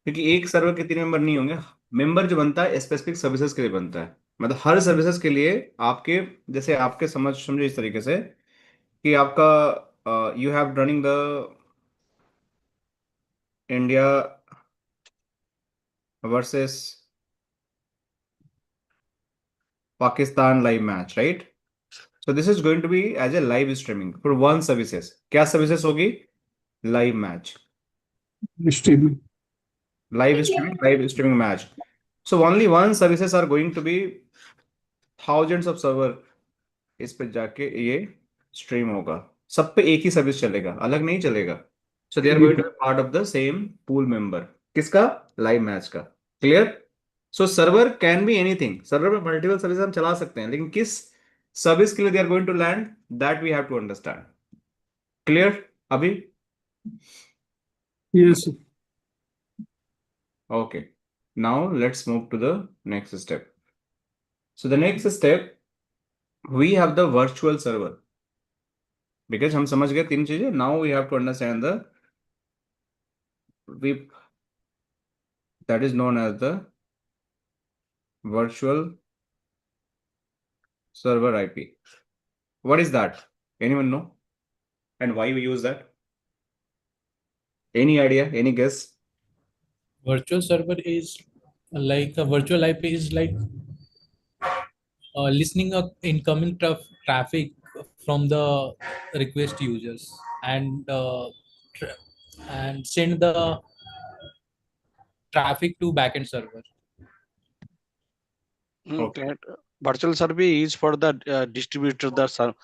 क्योंकि एक सर्वर के 3 मेंबर नहीं होंगे. मेंबर जो बनता है स्पेसिफिक सर्विसेज के लिए बनता है. मतलब हर सर्विसेज के लिए आपके, जैसे आपके समझो इस तरीके से कि आपका you have running the India versus Pakistan live match, right? So this is going to be as a live streaming for one services. क्या सर्विसेज होगी? Live match, streaming. live streaming match. So only one services are going to be thousands of server. इस पे जाके ये stream होगा, सब पे एक ही सर्विस चलेगा, अलग नहीं चलेगा. So they are going to be part of the same pool member. किसका? लाइव मैच का. Clear? So server can be anything. Server पे मल्टीपल सर्विस हम चला सकते हैं, लेकिन किस सर्विस के लिए they are going to land, that we have to understand. Clear अभी? Yes. Okay, now let's move to the next step. So the next step, we have the virtual server. Because हम समझ गए 3 चीजें. Now we have to understand the VIP, that is known as the virtual server IP. What is that? Anyone know? And why we use that? Any idea? Any guess? Virtual server is like a virtual IP is like listening up incoming traffic from the request users tra- and send the traffic to backend server. Okay. That virtual server is for the distributor the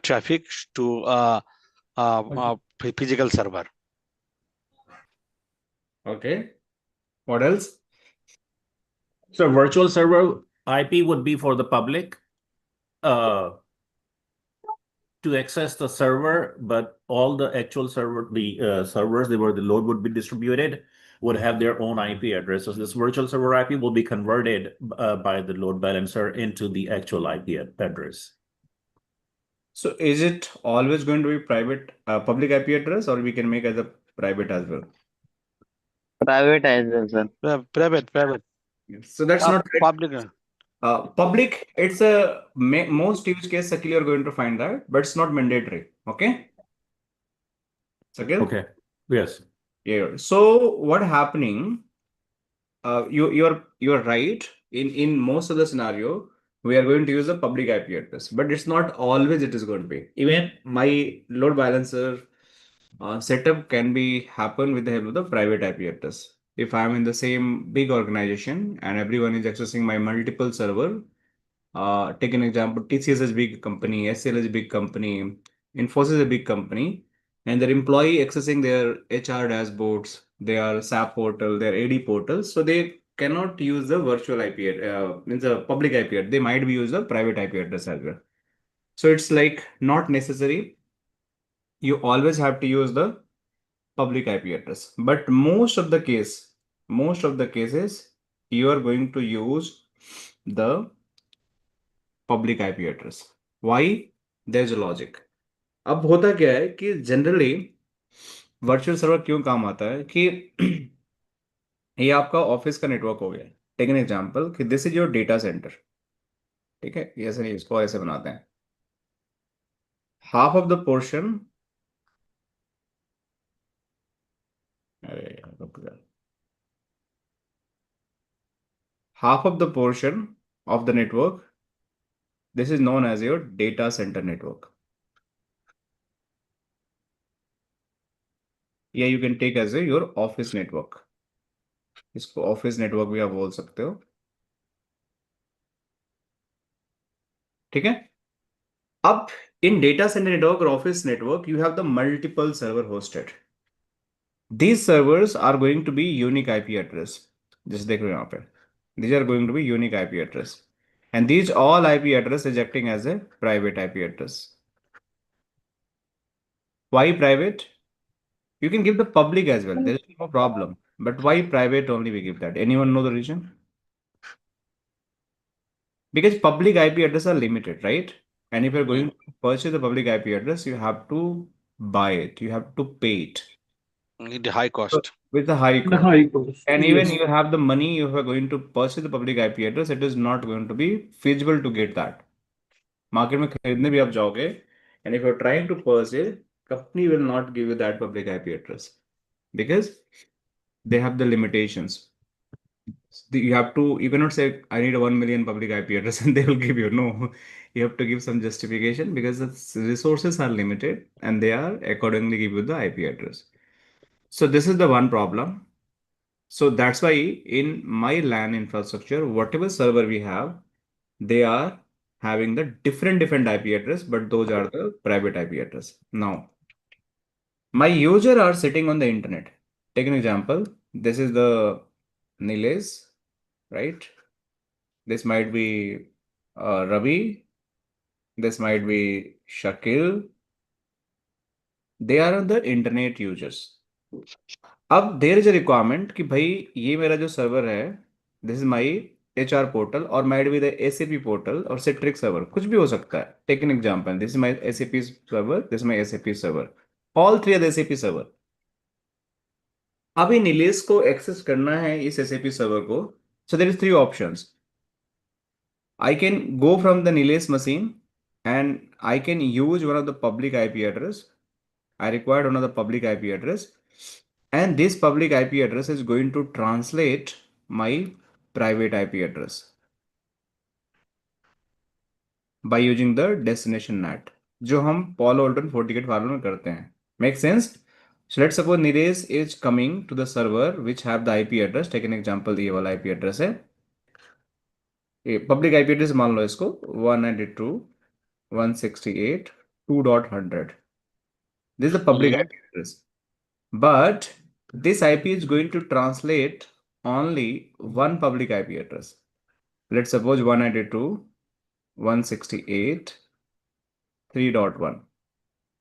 traffic to physical server. Okay. What else? So virtual server IP would be for the public to access the server, but all the actual servers, where the load would be distributed, would have their own IP address. So this virtual server IP will be converted by the load balancer into the actual IP address. So is it always going to be public IP address, or we can make as a private as well? Private as well, sir. Private. So that's not correct. Public. Public, it's a most use case actually you're going to find that, but it's not mandatory. Okay. Sakil? Okay. Yes. Yeah. So what happening? You're right. In most of the scenario, we are going to use a public IP address, but it's not always it is going to be. Even my load balancer setup can be happen with the help of the private IP address. If I'm in the same big organization and everyone is accessing my multiple server, take an example, TCS is a big company, SL is a big company, Infosys is a big company, and their employee accessing their HR dashboards, their SAP portal, their AD portals, so they cannot use the virtual IP, means a public IP address. They might be use the private IP address as well. So it's like not necessary. You always have to use the public IP address, but most of the cases, you are going to use the public IP address. Why? There's a logic. अब होता क्या है कि generally virtual server क्यों काम आता है कि ये आपका ऑफिस का नेटवर्क हो गया। टेक एन एग्जांपल कि this is your data centre, ठीक है, ये ऐसे नहीं, इसको ऐसे बनाते हैं। हाफ ऑफ द पोर्शन, अरे यार रुक जा, half of the portion of the network, this is known as your data center network. या you can take as your office network. इसको ऑफिस नेटवर्क भी आप बोल सकते हो, ठीक है। अब in data center network or office network, you have the multiple server hosted. These servers are going to be unique IP address. जैसे देख रहे हो यहाँ पे, these are going to be unique IP address, and these all IP address is acting as a private IP address. Why private? You can give the public as well. There is no problem. But why private only we give that? Anyone know the reason? Because public IP address are limited, right? And if you're going to purchase the public IP address, you have to buy it. You have to pay it. The high cost. With a high The cost. high cost. And even Yes. you have the money, if you're going to purchase the public IP address, it is not going to be feasible to get that. Market में खरीदने भी आप जाओगे, and if you're trying to purchase, company will not give you that public IP address because they have the limitations. You cannot say I need a 1 million public IP address and they will give you. No, you have to give some justification because the resources are limited and they are accordingly give you the IP address. So this is the one problem. So that's why in my LAN infrastructure, whatever server we have, they are having the different IP address, but those are the private IP address. Now, my user are sitting on the internet. Take an example. This is the Nilesh, right? This might be Ravi. This might be Shakil. They are the internet users. अब there is a requirement कि भाई ये मेरा जो server है, this is my HR portal or might be the SAP portal or Citrix server, कुछ भी हो सकता है। Take an example, this is my SAP server, this is my SAP server, all three are the SAP server. अभी नीलेश को access करना है इस SAP सर्वर को, so there is three options. I can go from the Nilesh machine and I can use one of the public IP address. I required one of the public IP address. And this public IP address is going to translate my private IP address by using the destination NAT, जो हम Palo Alto FortiGate firewall में करते हैं. Make sense? So let's suppose Nilesh is coming to the server which have the IP address. Take an example, ये वाला IP address है. ये public IP address मान लो इसको 192.168.2.100. This is the public IP address. But this IP is going to translate only one public IP address. Let's suppose 192.168.3.1.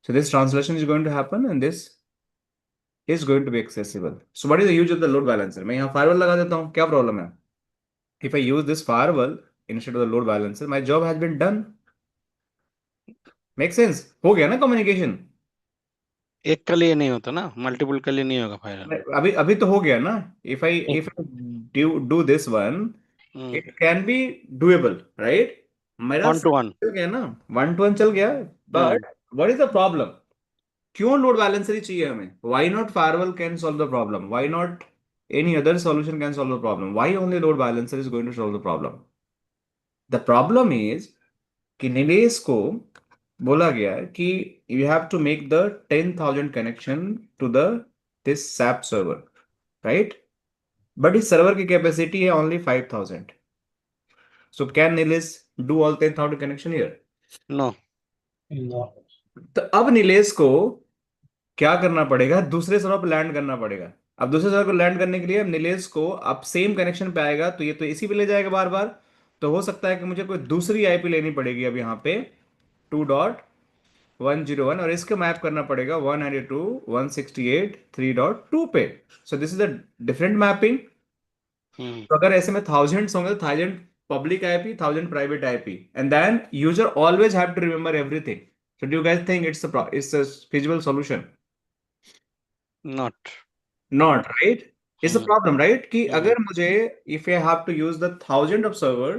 So this translation is going to happen and this is going to be accessible. So what is the use of the load balancer? मैं यहाँ firewall लगा देता हूँ, क्या problem है? If I use this firewall instead of the load balancer, my job has been done. Make sense? हो गया ना communication? एक के लिए नहीं होता ना, मल्टीपल के लिए नहीं होगा फाइल. अभी तो हो गया ना. If I do this one, it can be doable, right? मेरा 1-to-1 चल गया ना, 1-to-1 चल गया. But what is the problem? क्यों लोड बैलेंसर ही चाहिए हमें? Why not firewall can solve the problem? Why not any other solution can solve the problem? Why only load balancer is going to solve the problem? The problem is कि निलेश को बोला गया है कि you have to make the 10,000 connection to the this SAP server, right? But इस server की capacity है only 5,000. So can Nilesh do all 10,000 connection here? No. तो अब निलेश को क्या करना पड़ेगा? दूसरे सर्वर पर लैंड करना पड़ेगा. अब दूसरे सर्वर पर लैंड करने के लिए अब निलेश को अब सेम कनेक्शन पे आएगा तो ये तो इसी पे ले जाएगा बार बार. तो हो सकता है कि मुझे कोई दूसरी आईपी लेनी पड़ेगी अब यहाँ पे 2.101 और इसको मैप करना पड़ेगा 192.168.3.2 पे. सो this is a different mapping. तो अगर ऐसे में थाउजेंड्स होंगे तो 1000 public IP, 1000 private IP, and then user always have to remember everything. So do you guys think it's a feasible solution? Not. Not, right? It's a problem, right? कि अगर मुझे if I have to use the 1000 of server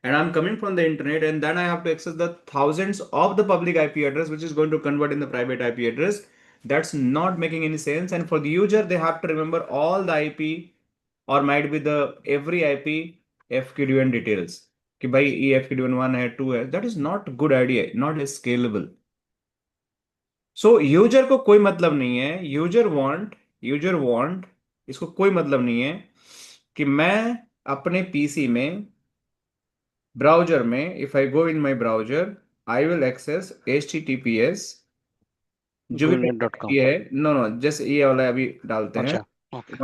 and I'm coming from the internet and then I have to access the thousands of the public IP address which is going to convert in the private IP address, that's not making any sense. And for the user, they have to remember all the IP or might be the every IP FQDN details कि भाई ये FQDN 1 है 2 है. That is not good idea, not scalable. So user को कोई मतलब नहीं है. यूजर वांट इसको कोई मतलब नहीं है कि मैं अपने पीसी में ब्राउजर में if I go in my browser I will access HTTPS जो भी GuiNet.com. ये है. नो जैसे ये वाला अभी डालते हैं. Okay.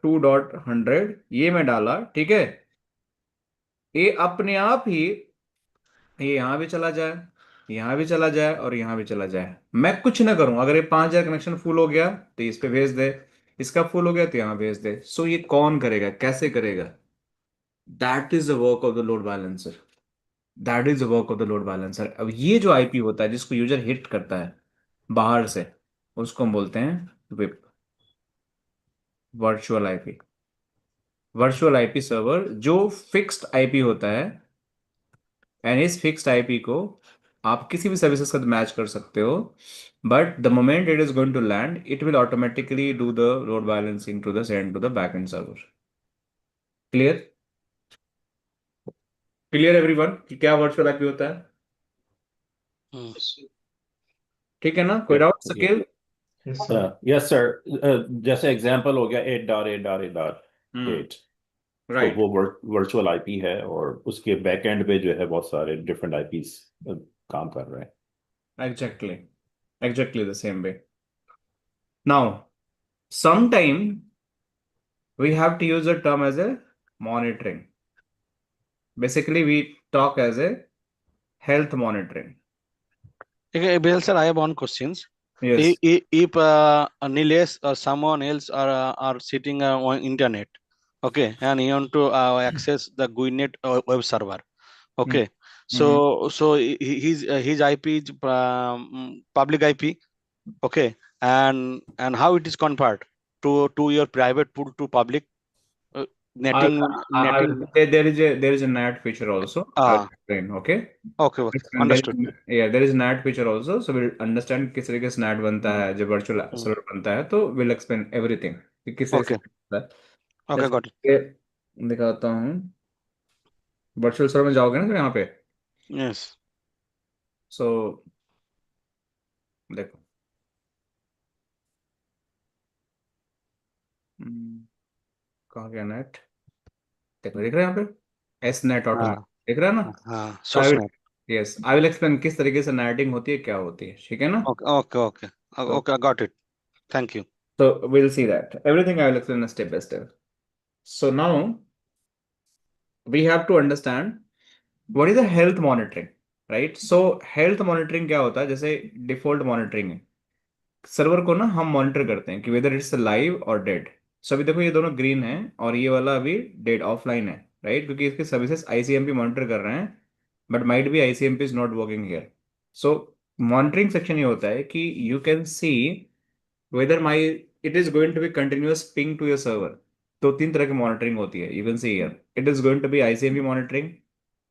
2.100 ये मैं डाला, ठीक है. ये अपने आप ही ये यहाँ भी चला जाए, यहाँ भी चला जाए और यहाँ भी चला जाए. मैं कुछ ना करूं. अगर ये 5000 कनेक्शन फुल हो गया तो इस पे भेज दे, इसका फुल हो गया तो यहाँ भेज दे. सो ये कौन करेगा, कैसे करेगा? That is the work of the load balancer. That is the work of the load balancer. अब ये जो आईपी होता है जिसको यूजर हिट करता है बाहर से, उसको हम बोलते हैं whip, virtual IP. Virtual IP server जो फिक्स्ड आईपी होता है एंड इस फिक्स्ड आईपी को आप किसी भी सर्विसेज का मैच कर सकते हो. But the moment it is going to land it will automatically do the load balancing to the send to the backend server. Clear? Clear everyone कि क्या वर्चुअल आईपी होता है? ठीक है ना? कोई डाउट सकेल? Yes sir. जैसे एग्जांपल हो गया 8.8.8.8. राइट. तो वो वर्चुअल आईपी है और उसके बैकएंड पे जो है बहुत सारे डिफरेंट आईपीस काम कर रहे हैं. Exactly the same way. Now, sometime we have to use the term as a monitoring. Basically, we talk as a health monitoring. Okay, Bill sir, I have one question. Yes. If Nilesh or someone else are sitting on internet, okay, and you want to access the GuiNet web server, okay, so his IP is public IP, okay, and how it is converted to your private pool to public? netting. There is a NAT feature also. I will explain. Okay. Okay. Understood. There is NAT feature also. So we'll understand किस तरीके से NAT बनता है, जब virtual server बनता है, तो we'll explain everything कि किस तरीके से बनता है. Okay, got it. जैसे दिखाता हूँ. Virtual server में जाओगे ना तो यहाँ पे. Yes. So देखो. कहाँ गया NAT? देखो दिख रहा है यहाँ पे SNAT ऑटोमेट दिख रहा है ना? हाँ, source net. Yes, I will explain किस तरीके से NATing होती है, क्या होती है, ठीक है ना? Okay. Okay, got it. Thank you. So we'll see that. Everything I will explain step by step. So now we have to understand what is the health monitoring, right? So health monitoring क्या होता है? जैसे default monitoring है. Server को ना हम monitor करते हैं कि वेदर इट्स लाइव और डेड. सो अभी देखो ये दोनों ग्रीन है और ये वाला अभी डेड ऑफलाइन है, राइट? क्योंकि इसके सर्विसेज आईसीएमपी मॉनिटर कर रहे हैं, but might be ICMP is not working here. So monitoring section ये होता है कि you can C whether my it is going to be continuous ping to your server. तो तीन तरह की मॉनिटरिंग होती है. You can see here it is going to be ICMP monitoring,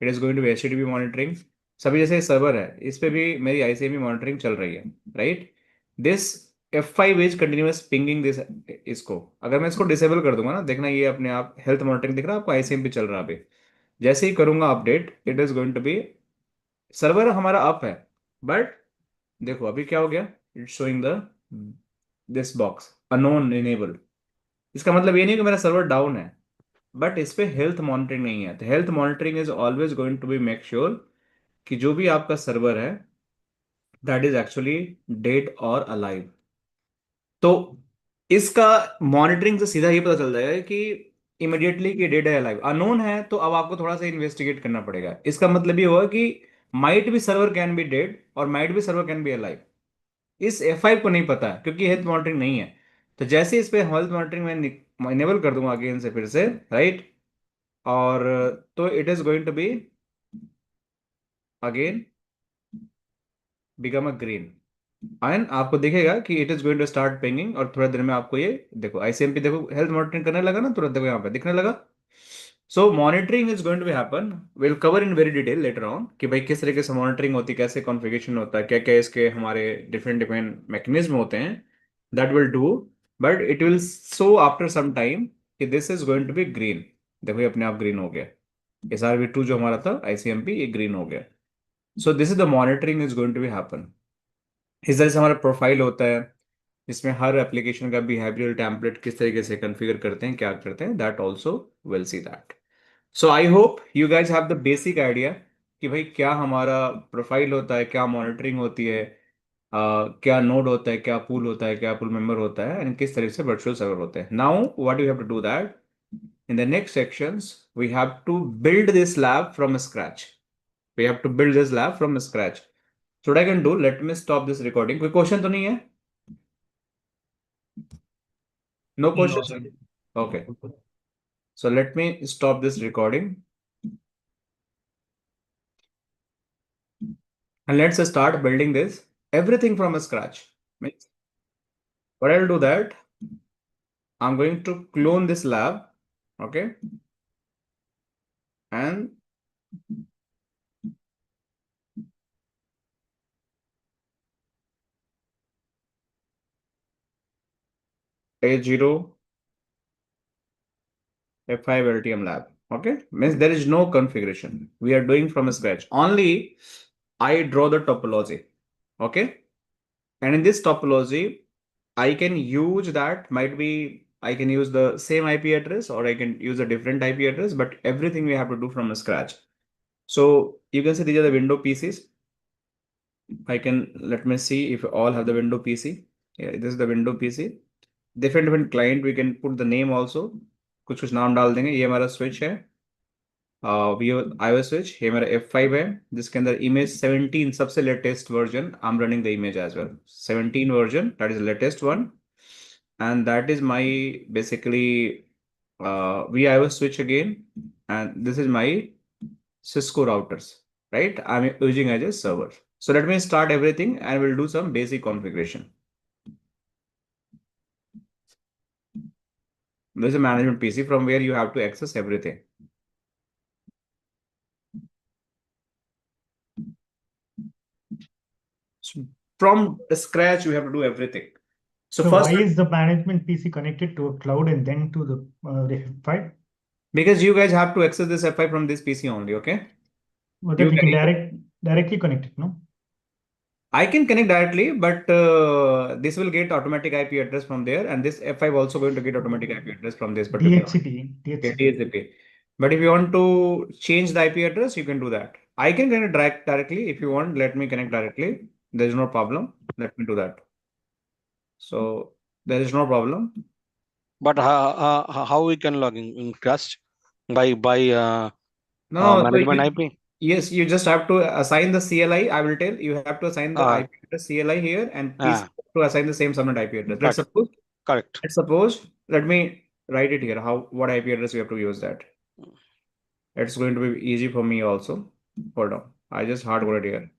it is going to be HTTP monitoring. सभी जैसे server है इस पे भी मेरी आईसीएमपी मॉनिटरिंग चल रही है, right? This F5 is continuous pinging this. इसको अगर मैं इसको डिसेबल कर दूंगा ना, देखना ये अपने आप हेल्थ मॉनिटरिंग दिख रहा है आपको, आईसीएमपी चल रहा है अभी. जैसे ही करूंगा update it is going to be server हमारा अप है, बट देखो अभी क्या हो गया, it's showing the this box unknown enabled. इसका मतलब ये नहीं कि मेरा सर्वर डाउन है, बट इस पे हेल्थ मॉनिटरिंग नहीं है. तो health monitoring is always going to be make sure कि जो भी आपका सर्वर है दैट इज एक्चुअली डेड और अलाइव. तो इसका मॉनिटरिंग से सीधा ये पता चल जाएगा कि इमिडिएटली कि डेड है अलाइव. अननोन है तो अब आपको थोड़ा सा इन्वेस्टिगेट करना पड़ेगा. इसका मतलब ये होगा कि माइट भी सर्वर कैन बी डेड और माइट भी सर्वर कैन बी अलाइव. इस F5 को नहीं पता क्योंकि हेल्थ मॉनिटरिंग नहीं है. तो जैसे इस पे हेल्थ मॉनिटरिंग मैं इनेबल कर दूंगा अगेन से फिर से, राइट? और तो it is going to be again become a green and आपको दिखेगा कि it is going to start pinging. और थोड़ा देर में आपको ये देखो आईसीएमपी देखो हेल्थ मॉनिटरिंग करने लगा ना, तुरंत देखो यहाँ पे दिखने लगा. So monitoring is going to be happen. Will cover in very detail later on कि भाई किस तरीके से मॉनिटरिंग होती है, कैसे कॉन्फ़िगरेशन होता है, क्या क्या इसके हमारे डिफरेंट डिफरेंट मैकेनिज्म होते हैं. That will do, but it will show after some time कि this is going to be green. देखो ये अपने आप ग्रीन हो गया. SRV2 जो हमारा था आईसीएमपी ये ग्रीन हो गया. So this is the monitoring is going to be happen. इस तरह से हमारा प्रोफाइल होता है जिसमें हर एप्लीकेशन का बिहेवियरल टेम्पलेट किस तरीके से कॉन्फ़िगर करते हैं, क्या करते हैं, that also will see that. So I hope you guys have the basic idea कि भाई क्या हमारा प्रोफाइल होता है, क्या मॉनिटरिंग होती है, क्या नोड होता है, क्या पूल होता है, क्या पूल मेंबर होता है, एंड किस तरीके से वर्चुअल सर्वर होते हैं. Now what you have to do that in the next sections we have to build this lab from scratch. We have to build this lab from scratch. So what I can do, let me stop this recording. कोई question तो नहीं है? No question? Okay. So let me stop this recording. And let's start building this everything from scratch. Means what I'll do that, I'm going to clone this lab, okay? And A0 F5-LTM lab, okay? Means there is no configuration. We are doing from scratch. Only I draw the topology, okay? And in this topology, I can use that, might be I can use the same IP address or I can use a different IP address, but everything we have to do from scratch. So you can see these are the window PCs. Let me see if all have the window PC. Yeah, this is the window PC. Different client we can put the name also. कुछ नाम डाल देंगे. ये हमारा switch है. iOS switch. ये मेरा F5 है जिसके अंदर image 17 सबसे latest version. I'm running the image as well. 17 version, that is the latest one. And that is my basically iOS switch again. And this is my Cisco routers, right? I'm using as a server. So let me start everything and we'll do some basic configuration. This is a management PC from where you have to access everything. So from scratch, you have to do everything. So first, why is the management PC connected to a cloud and then to the F5? because you guys have to access this F5 from this PC only, okay? Okay, we can directly connect it, no? I can connect directly, but this will get automatic IP address from there, and this F5 also going to get automatic IP address from this particular DHCP. But if you want to change the IP address, you can do that. I can connect directly if you want. Let me connect directly. There is no problem. Let me do that. So there is no problem. But how we can log in Trust by No, management IP? Yes, you just have to assign the CLI. I will tell you have to assign the IP address CLI here, and please to assign the same subnet IP address. Let's suppose. Correct. Let's suppose. Let me write it here. What IP address you have to use that. It's going to be easy for me also. Hold on. I just hard coded here.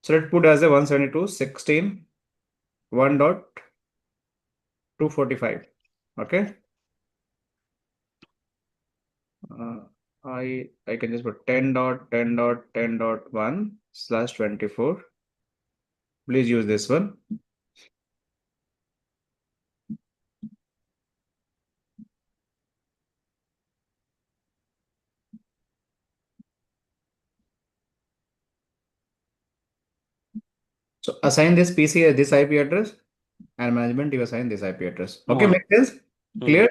So let's put as a 172.16.1.245. Okay. I can just put 10.10.10.1/24. Please use this one. So assign this PC this IP address, and management you assign this IP address. Okay, makes sense? Clear?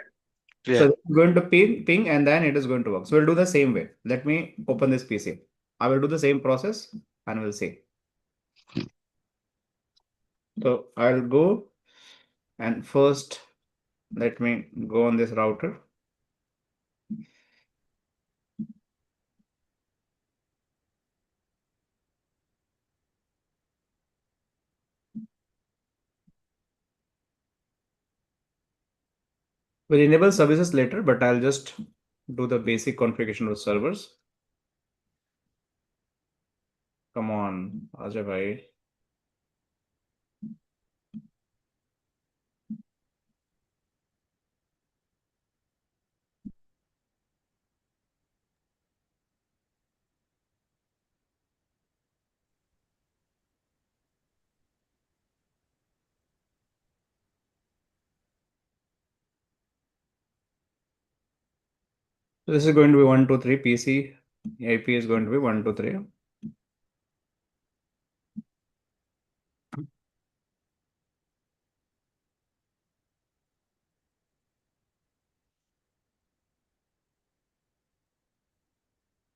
So it's going to ping and then it is going to work. So we'll do the same way. Let me open this PC. I will do the same process and we'll see. So I'll go and first let me go on this router. We'll enable services later, but I'll just do the basic configuration of servers. Come on, Ajay bhai. So this is going to be 123 PC. IP is going to be 123.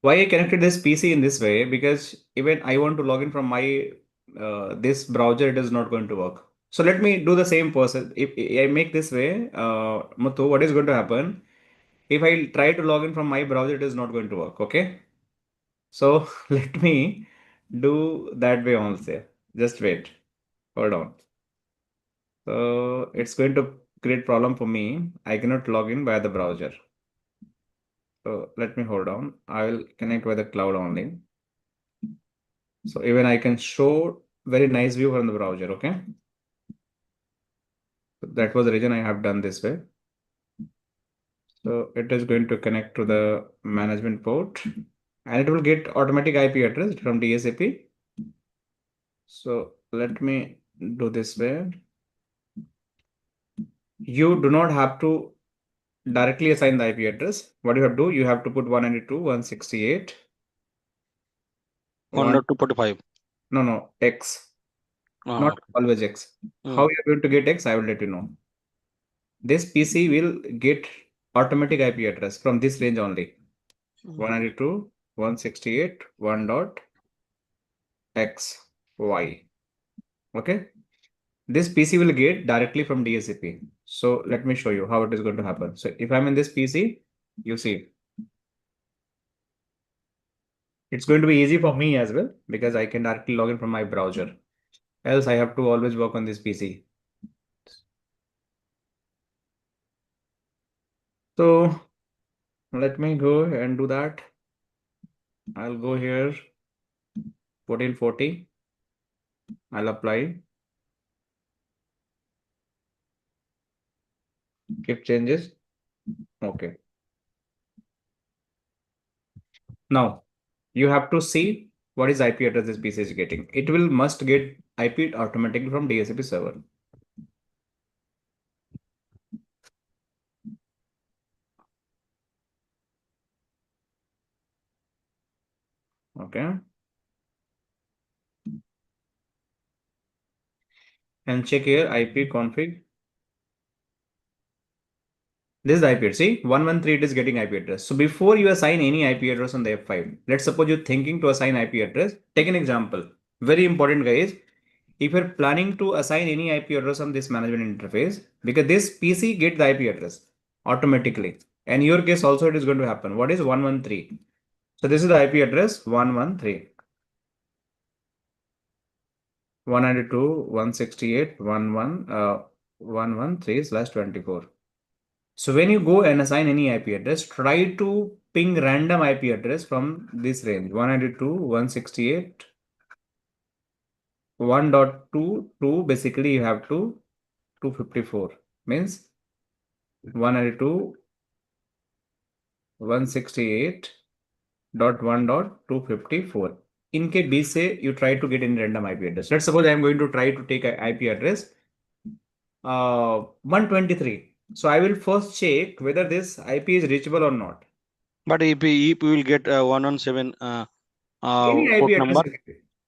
Why I connected this PC in this way? Because even I want to log in from my this browser, it is not going to work. So let me do the same process. If I make this way, Muthu, what is going to happen? If I try to log in from my browser, it is not going to work. Okay. So let me do that way also. Just wait. Hold on. So it's going to create problem for me. I cannot log in via the browser. So let me hold on. I will connect with the cloud only. So even I can show very nice view from the browser. Okay. So that was the reason I have done this way. So it is going to connect to the management port and it will get automatic IP address from DSAP. So let me do this way. You do not have to directly assign the IP address. What you have to do, you have to put 192.168. 1.245. No, X. Not always X. How you are going to get X, I will let you know. This PC will get automatic IP address from this range only. 192.168.1.xy. Okay. This PC will get directly from DSCP. So let me show you how it is going to happen. So if I'm in this PC, you see, it's going to be easy for me as well because I can directly log in from my browser. Else I have to always work on this PC. So let me go and do that. I'll go here, 1440. I'll apply. Keep changes. Okay. Now you have to see what is IP address this PC is getting. It will must get IP automatically from DHCP server. Okay. And check here IP config. This is the IP address. See, 113 it is getting IP address. So before you assign any IP address on the F5, let's suppose you're thinking to assign IP address. Take an example. Very important, guys. If you're planning to assign any IP address on this management interface, because this PC gets the IP address automatically. And in your case also it is going to happen. What is 113? So this is the IP address 113. 192.168.113/24. So when you go and assign any IP address, try to ping random IP address from this range 192.168.1.2 to basically you have to 254 means 192.168.1.254. In case B say you try to get any random IP address. Let's suppose I am going to try to take an IP address 123. So I will first check whether this IP is reachable or not. But if we will get 117 Any port IP number,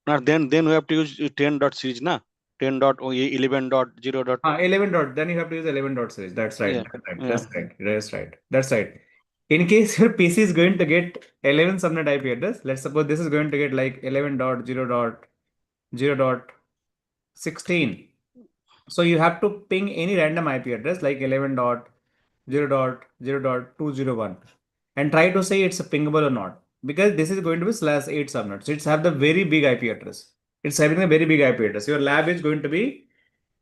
address. then we have to use 10.series, na? 10.11.0. 11 dot, then you have to use 11 dot series. That's right. Yeah, That's right. yeah. That's right. That's right. That's right. In case your PC is going to get 11 subnet IP address, let's suppose this is going to get like 11.0.0.16. So you have to ping any random IP address like 11.0.0.201 and try to say it's pingable or not, because this is going to be /8 subnet. So it's have the very big IP address. It's having a very big IP address. Your lab is going to be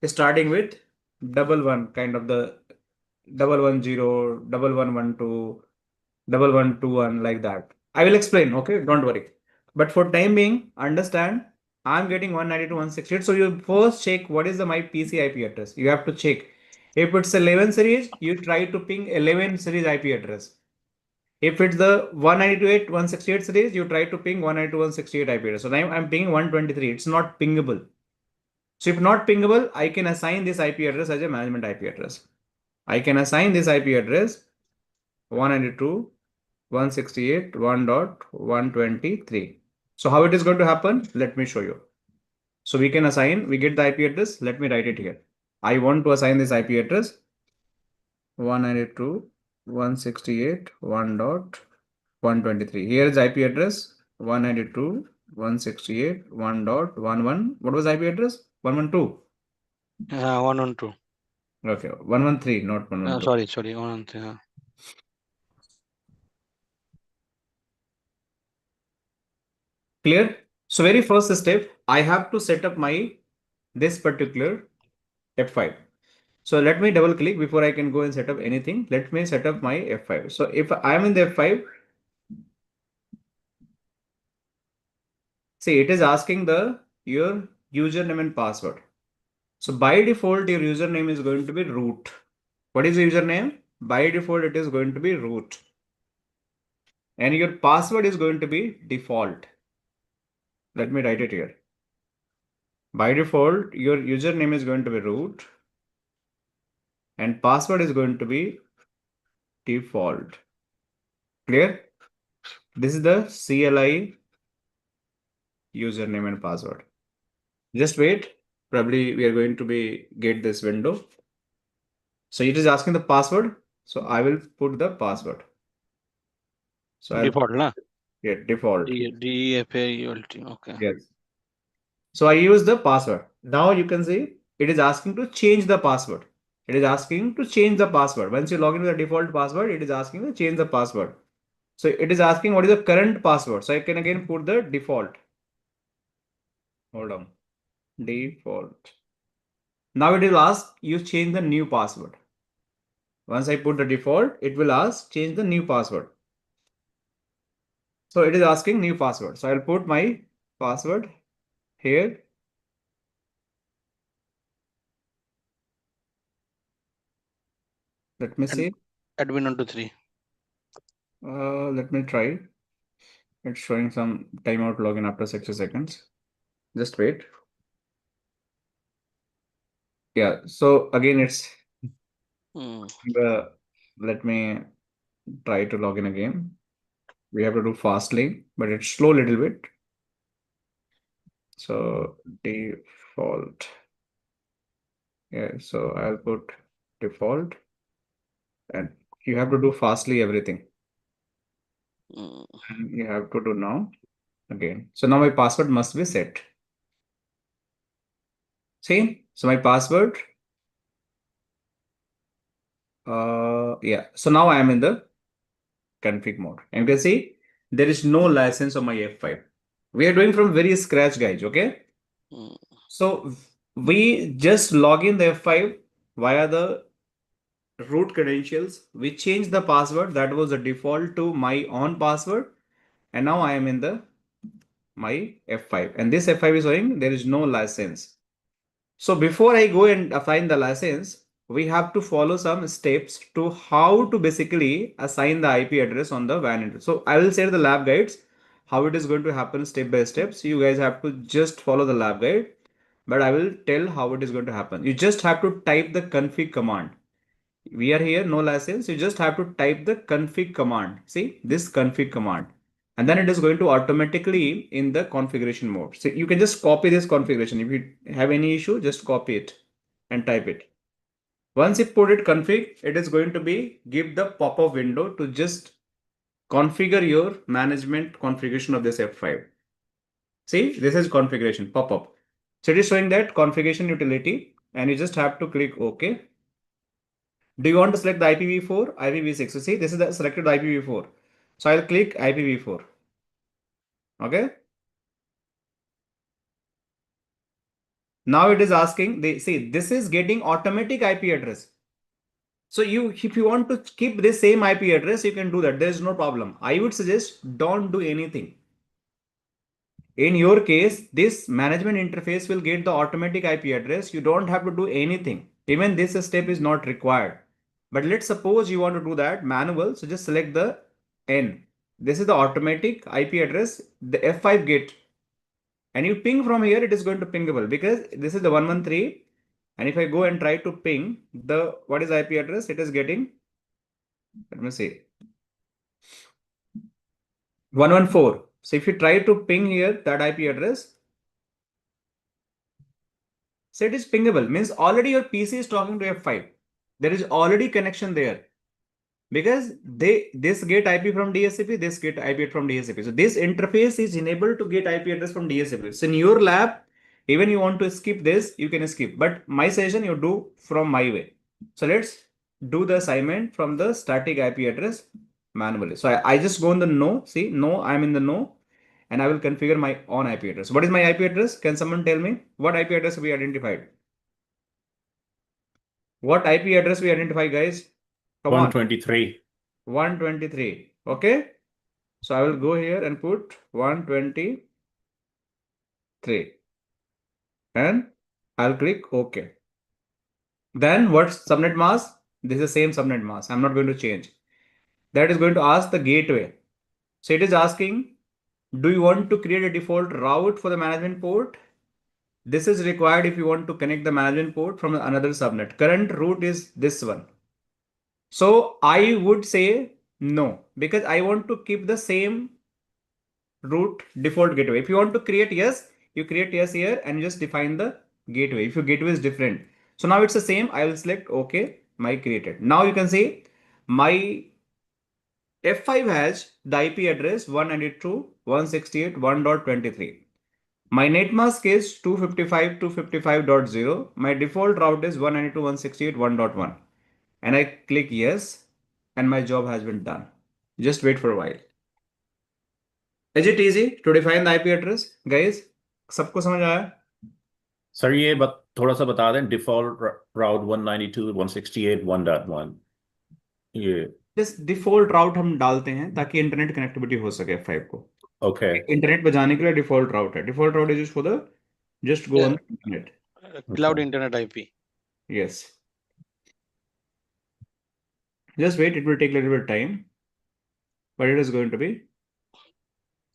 starting with 11 kind of the 110, 1112, 1121 like that. I will explain. Okay, don't worry. But for time being, understand I'm getting 192.168. So you first check what is the my PC IP address. You have to check. If it's 11 series, you try to ping 11 series IP address. If it's the 192.168 series, you try to ping 192.168 IP address. So now I'm pinging 123. It's not pingable. So if not pingable, I can assign this IP address as a management IP address. I can assign this IP address 192.168.1.123. So how it is going to happen? Let me show you. So we can assign, we get the IP address. Let me write it here. I want to assign this IP address 192.168.1.123. Here is IP address 192.168.1.11. What was IP address? 112. 112. Okay, 113, not 112. Sorry, 113. Clear? So very first step, I have to set up my this particular F5. So let me double click before I can go and set up anything. Let me set up my F5. So if I'm in the F5, see it is asking your username and password. So by default, your username is going to be root. What is the username? By default, it is going to be root. And your password is going to be default. Let me write it here. By default, your username is going to be root and password is going to be default. Clear? This is the CLI username and password. Just wait. Probably we are going to get this window. So it is asking the password. So I will put the password. So Default, na? Yeah, default. DEFAULT. Okay. Yes. So I use the password. Now you can see it is asking to change the password. It is asking to change the password. Once you log into the default password, it is asking to change the password. So it is asking what is the current password. So I can again put the default. Hold on. Default. Now it will ask you change the new password. Once I put the default, it will ask change the new password. So it is asking new password. So I'll put my password here. Let me see. admin 123. Let me try. It's showing some timeout login after 60 seconds. Just wait. Yeah, so again, it's let me try to log in again. We have to do fastly, but it's slow a little bit. So default. Yeah, so I'll put default, and you have to do fastly everything. And you have to do now again. So now my password must be set. See, so my password. Yeah. So now I am in the config mode. And you can see there is no license on my F5. We are doing from very scratch, guys. Okay. So we just log in the F5 via the root credentials. We change the password that was the default to my own password. And now I am in the my F5. And this F5 is showing there is no license. So before I go and assign the license, we have to follow some steps to how to basically assign the IP address on the WAN address. So I will share the lab guides, how it is going to happen step by step. So you guys have to just follow the lab guide, but I will tell how it is going to happen. You just have to type the config command. We are here, no license. You just have to type the config command. See this config command. And then it is going to automatically in the configuration mode. So you can just copy this configuration. If you have any issue, just copy it and type it. Once you put it config, it is going to be give the pop-up window to just configure your management configuration of this F5. See, this is configuration pop-up. So it is showing that configuration utility, and you just have to click OK. Do you want to select the IPv4, IPv6? So see, this is the selected IPv4. So I'll click IPv4. Okay. Now it is asking, see, this is getting automatic IP address. So if you want to keep this same IP address, you can do that. There is no problem. I would suggest don't do anything. In your case, this management interface will get the automatic IP address. You don't have to do anything. Even this step is not required. But let's suppose you want to do that manual. So just select the N. This is the automatic IP address, the F5 get. And you ping from here, it is going to pingable because this is the 113. And if I go and try to ping the, what is IP address? It is getting, let me see, 114. So if you try to ping here that IP address, so it is pingable, means already your PC is talking to F5. There is already connection there because this get IP from DHCP, this get IP from DHCP. So this interface is enabled to get IP address from DHCP. So in your lab, even you want to skip this, you can skip. But my session you do from my way. So let's do the assignment from the static IP address manually. So I just go in the no. See, no, I'm in the no. And I will configure my own IP address. What is my IP address? Can someone tell me what IP address we identified? What IP address we identify, guys? Come on. 123. 123. Okay. So I will go here and put 123. And I'll click OK. Then what's subnet mask? This is the same subnet mask. I'm not going to change. That is going to ask the gateway. So it is asking, do you want to create a default route for the management port? This is required if you want to connect the management port from another subnet. Current route is this one. So I would say no, because I want to keep the same route default gateway. If you want to create yes, you create yes here and just define the gateway. If your gateway is different. So now it's the same. I will select OK, my created. Now you can see my F5 has the IP address 192.168.1.23. My netmask is 255.255.0. My default route is 192.168.1.1. And I click yes, and my job has been done. Just wait for a while. Is it easy to define the IP address, guys? सबको समझ आया? Sir ये थोड़ा सा बता दें default राउट 192.168.1.1 ये Just default route हम डालते हैं ताकि इंटरनेट कनेक्टिविटी हो सके F5 को. ओके इंटरनेट पे जाने के लिए डिफॉल्ट राउट है. Default route is used for the just go on the internet. Cloud internet IP. Yes. Just wait, it will take a little bit of time, but it is going to be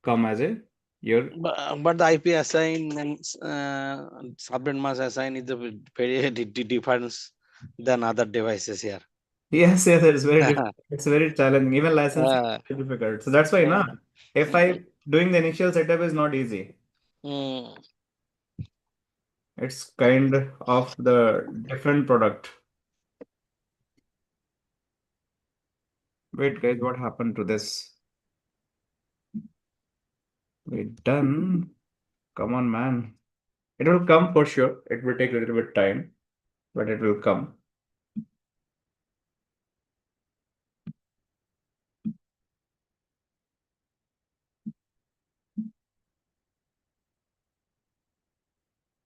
come as a your But the IP assign and subnet mask assign is a very difference than other devices here. yes, yes, it's very difficult. It's very challenging. Even licensing is difficult. So that's why now F5 doing the initial setup is not easy. It's kind of the different product. Wait, guys, what happened to this? Wait, done. Come on, man. It will come for sure. It will take a little bit time, but it will come.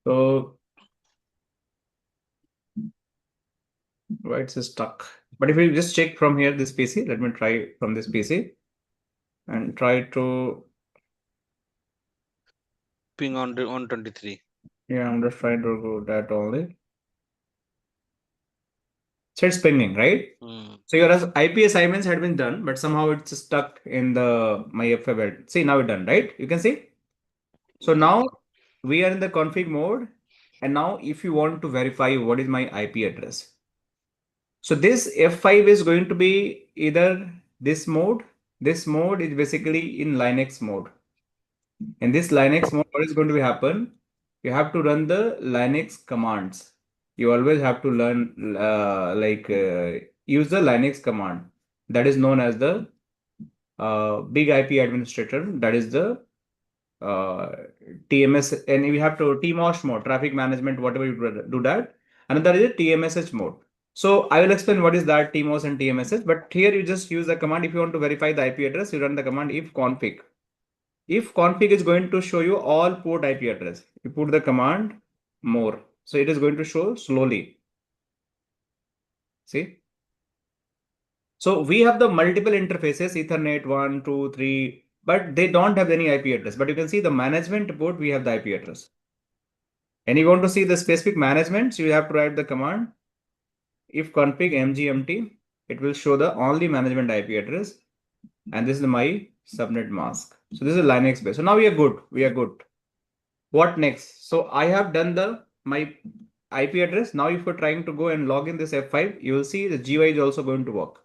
So why it's stuck? But if you just check from here, this PC, let me try from this PC and try to Ping on 123. yeah, I'm just trying to do that only. So it's pinging, right? So your IP assignments had been done, but somehow it's stuck in the my F5. See, now it's done, right? You can see. So now we are in the config mode, and now if you want to verify what is my IP address. So this F5 is going to be either this mode. This mode is basically in Linux mode. In this Linux mode, what is going to happen? You have to run the Linux commands. You always have to learn use the Linux command that is known as the big IP administrator. That is the TMS, and we have to TMOS mode, traffic management, whatever you do that. Another is a TMSH mode. So I will explain what is that TMOS and TMSH, but here you just use the command. If you want to verify the IP address, you run the command if config. If config is going to show you all port IP address, you put the command more. So it is going to show slowly. See? So we have the multiple interfaces, Ethernet 1, 2, 3, but they don't have any IP address. But you can see the management port, we have the IP address. And you want to see the specific management, so you have to write the command if config mgmt, it will show the only management IP address. And this is my subnet mask. So this is Linux based. So now we are good. We are good. What next? So I have done my IP address. Now if you're trying to go and log in this F5, you will see the GUI is also going to work.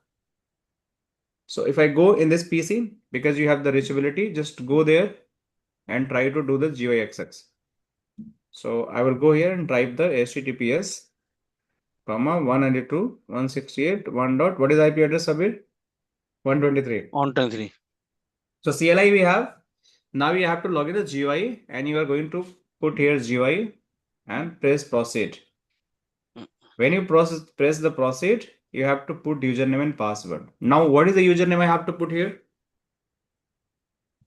So if I go in this PC, because you have the reachability, just go there and try to do the GUI access. So I will go here and type the HTTPS, 192.168, 1. What is IP address, Sabir? 123. 123. So CLI we have. Now you have to log in the GUI and you are going to put here GUI and press proceed. When you press the proceed, you have to put username and password. Now, what is the username I have to put here?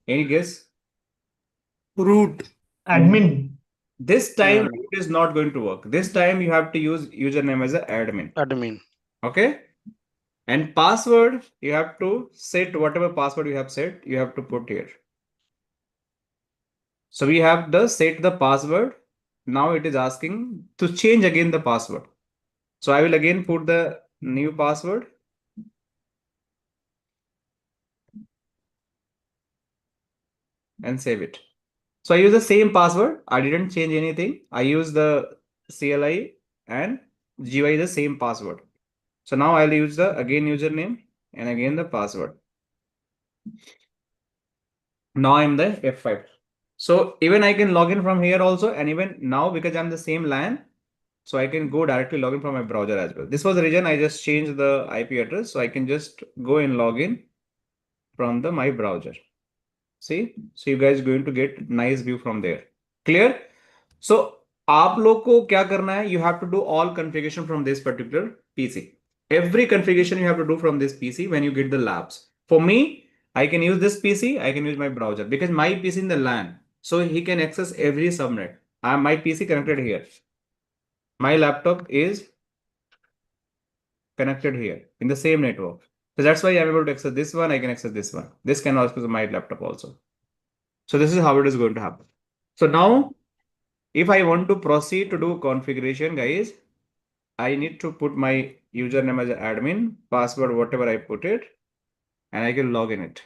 Any guess? Root. Admin. This time it is not going to work. This time you have to use username as an admin. Admin. Okay. And password, you have to set whatever password you have set, you have to put here. So we have the set the password. Now it is asking to change again the password. So I will again put the new password. And save it. So I use the same password. I didn't change anything. I use the CLI and GUI the same password. So now I'll use the again username and again the password. Now I'm the F5. So even I can log in from here also, and even now because I'm the same LAN, so I can go directly log in from my browser as well. This was the reason I just changed the IP address. So I can just go and log in from my browser. See, so you guys going to get nice view from there. Clear? So आप लोग को क्या करना है? You have to do all configuration from this particular PC. Every configuration you have to do from this PC when you get the labs. For me, I can use this PC. I can use my browser because my PC in the LAN, so he can access every subnet. My PC connected here. My laptop is connected here in the same network. So that's why I'm able to access this one. I can access this one. This can also be my laptop also. So this is how it is going to happen. So now, if I want to proceed to do configuration, guys, I need to put my username as admin, password whatever I put it, and I can log in it.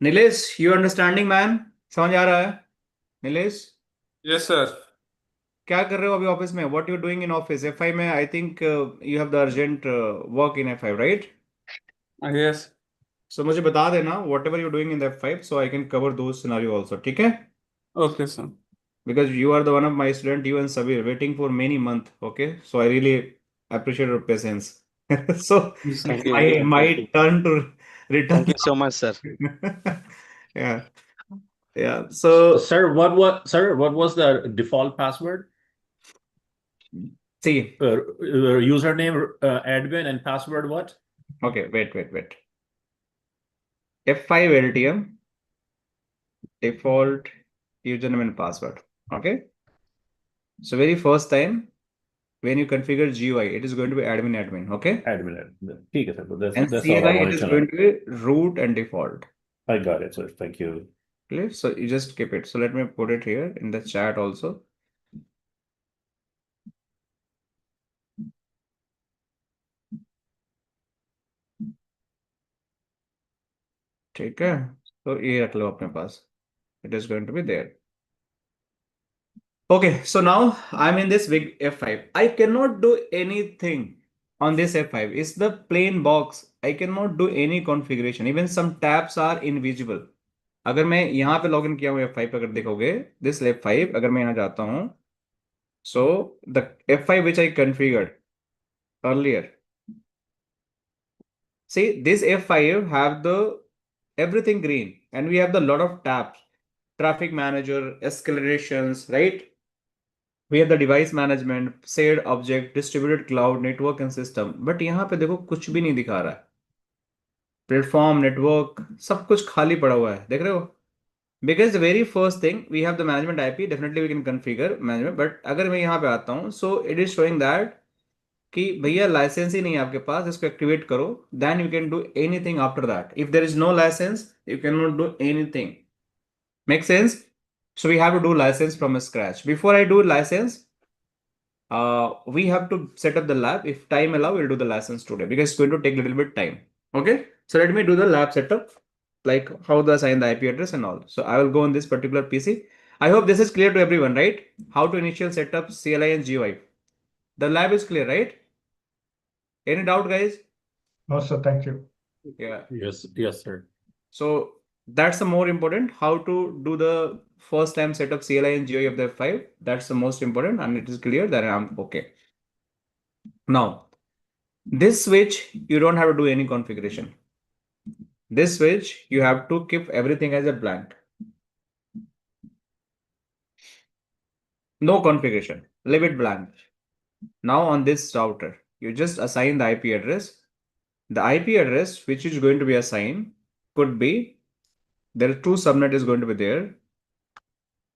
Nilesh, you understanding man? समझ आ रहा है? Nilesh? Yes, sir. क्या कर रहे हो अभी office में? What you doing in office? F5 में I think you have the urgent work in F5, right? Yes. So मुझे बता देना whatever you're doing in the F5 so I can cover those scenario also. ठीक है? Okay, sir. Because you are the one of my student, you and Sabir, waiting for many months. Okay, so I really appreciate your patience. So Thank you. my turn to return. Thank you so much, sir. Yeah, yeah. So Sir, what was the default password? see, Username, admin, and password what? okay, wait. F5-LTM default username and password. Okay. So very first time when you configure GUI, it is going to be admin. Okay. Admin. ठीक है, sir. And That's all I CLI, wanted it is to know. going to be root and default. I got it, sir. Thank you. Clear? So you just keep it. So let me put it here in the chat also. ठीक है, तो ये रख लो अपने पास. It is going to be there. Okay, so now I'm in this big F5. I cannot do anything on this F5. It's the plain box. I cannot do any configuration. Even some tabs are invisible. अगर मैं यहाँ पे login किया हूँ F5 पे, अगर देखोगे this F5, अगर मैं यहाँ जाता हूँ, so the F5 which I configured earlier, see this F5 have the everything green and we have the lot of tabs, traffic manager, escalations, right? We have the device management, shared object, distributed cloud, network and system. But यहाँ पे देखो कुछ भी नहीं दिखा रहा है. Platform, network, सब कुछ खाली पड़ा हुआ है, देख रहे हो? Because the very first thing we have the management IP, definitely we can configure management. But अगर मैं यहाँ पे आता हूँ, so it is showing that कि भैया लाइसेंस ही नहीं है आपके पास, इसको एक्टिवेट करो, then you can do anything after that. If there is no license, you cannot do anything. Make sense? So we have to do license from scratch. Before I do license, we have to set up the lab. If time allow, we'll do the license today because it's going to take a little bit time. Okay, so let me do the lab setup, like how to assign the IP address and all. So I will go on this particular PC. I hope this is clear to everyone, right? How to initial setup CLI and GUI. The lab is clear, right? Any doubt, guys? No, sir. Thank you. Yeah. Yes, sir. So that's the more important. How to do the first time setup CLI and GUI of the F5. That's the most important, and it is clear that I'm okay. Now, this switch, you don't have to do any configuration. This switch, you have to keep everything as a blank. No configuration, leave it blank. Now on this router, you just assign the IP address. The IP address which is going to be assigned could be, there are two subnet is going to be there.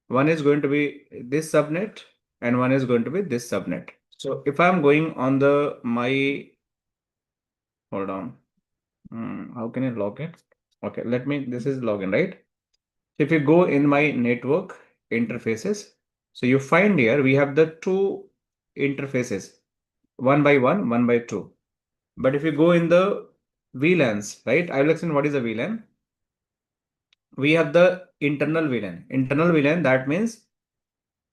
One is going to be this subnet and one is going to be this subnet. So if I'm going on the hold on, how can I log it? Okay, this is login, right? So if you go in my network interfaces, so you find here we have the two interfaces, 1 by 1, 1 by 2. But if you go in the VLANs, right? I will explain what is a VLAN. We have the internal VLAN. Internal VLAN, that means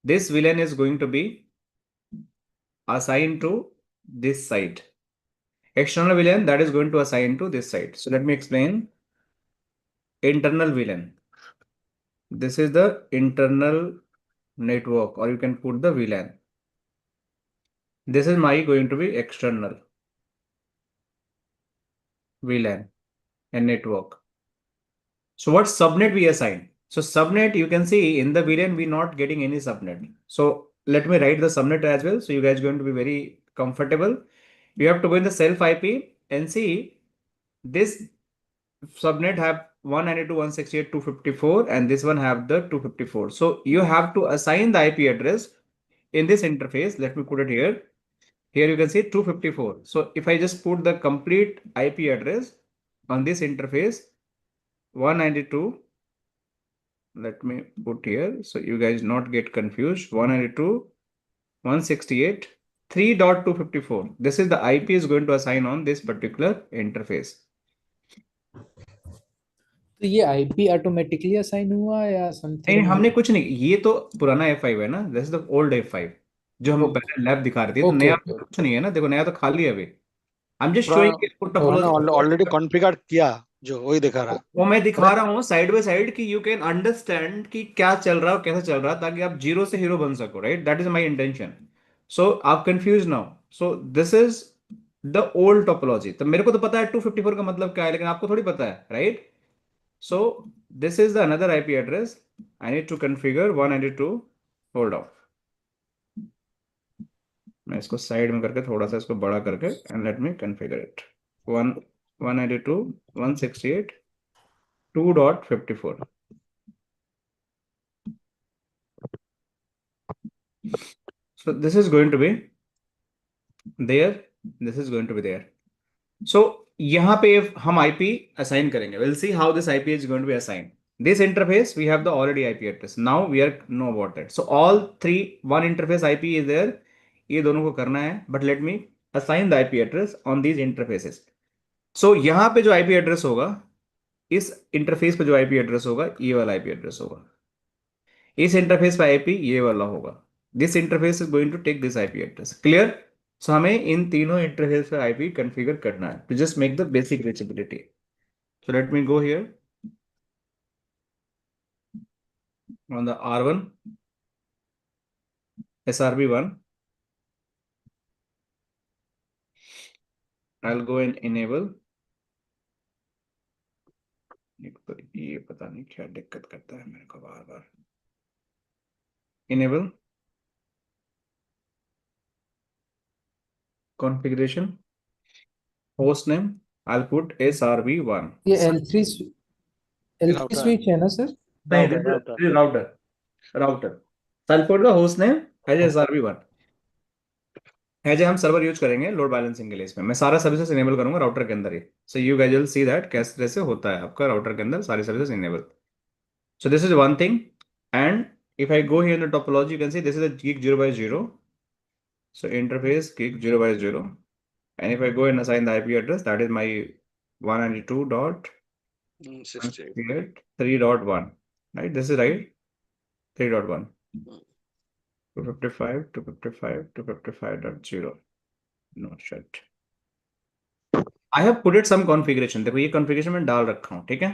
this VLAN is going to be assigned to this site. External VLAN, that is going to assign to this site. So let me explain. Internal VLAN. This is the internal network, or you can put the VLAN. This is my going to be external VLAN and network. So what subnet we assign? So subnet, you can see in the VLAN, we're not getting any subnet. So let me write the subnet as well. So you guys are going to be very comfortable. You have to go in the self IP and see this subnet have 192.168.254 and this one have the 254. So you have to assign the IP address in this interface. Let me put it here. Here you can see 254. So if I just put the complete IP address on this interface, 192, let me put here so you guys not get confused, 192 168 3.254. This is the IP is going to assign on this particular interface. तो ये IP automatically assign हुआ या नहीं something? हमने कुछ नहीं, ये तो पुराना F5 है ना, this is the old F5 जो हम पहले लैब दिखा रहे थे। तो ओके नया ओके कुछ नहीं है ना, देखो नया तो खाली है अभी। I am just showing already configure किया जो वही दिखा रहा। वो मैं दिखा रहा हूँ साइड बाय साइड कि यू कैन अंडरस्टैंड कि क्या चल रहा है और कैसे चल रहा है, ताकि आप जीरो से हीरो बन सको, right? That is my intention. So आप कंफ्यूज ना हो। So this is the old topology. तो मेरे को तो पता है 254 का मतलब क्या है, लेकिन आपको थोड़ी पता है, right? So this is the another IP address. I need to configure 192। Hold on, मैं इसको साइड में करके थोड़ा सा इसको बड़ा करके and let me configure it. 192.168.2.54. So this is going to be there, this is going to be there. So यहाँ पे हम IP assign करेंगे. We'll see how this IP is going to be assigned. This interface we have the already IP address. Now we are know about that. So all three one interface IP is there. ये दोनों को करना है. But let me assign the IP address on these interfaces. So यहाँ पे जो IP address होगा, इस इंटरफेस पे जो IP एड्रेस होगा, ये वाला IP एड्रेस होगा। इस इंटरफेस पे IP ये वाला होगा। This interface is going to take this IP address. Clear? So हमें इन तीनों इंटरफेस पे IP कॉन्फ़िगर करना है to just make the basic reachability. So let me go here on the R1 SRB1. I'll go and enable। ये पता नहीं क्या दिक्कत करता है मेरे को बार बार। enable configuration host name, I'll put SRB1। ये L3 स्विच है ना सर? नहीं, this is router। So I'll put the host name as SRB1। है जो हम सर्वर यूज करेंगे लोड बैलेंसिंग के लिए, इसमें मैं सारा सर्विसेज इनेबल करूंगा राउटर के अंदर ही। So you guys will see that कैसे कैसे होता है आपका राउटर के अंदर सारी services enable. So this is one thing. And if I go here in the topology, you can see this is a gig 0/0। So interface gig 0/0। And if I go and assign the IP address, that is my 192.168.3.1, right? This is right, 3.1, 255 255 255.0। No shit, I have put it some configuration. देखो ये configuration मैं डाल रखा हूं, ठीक है?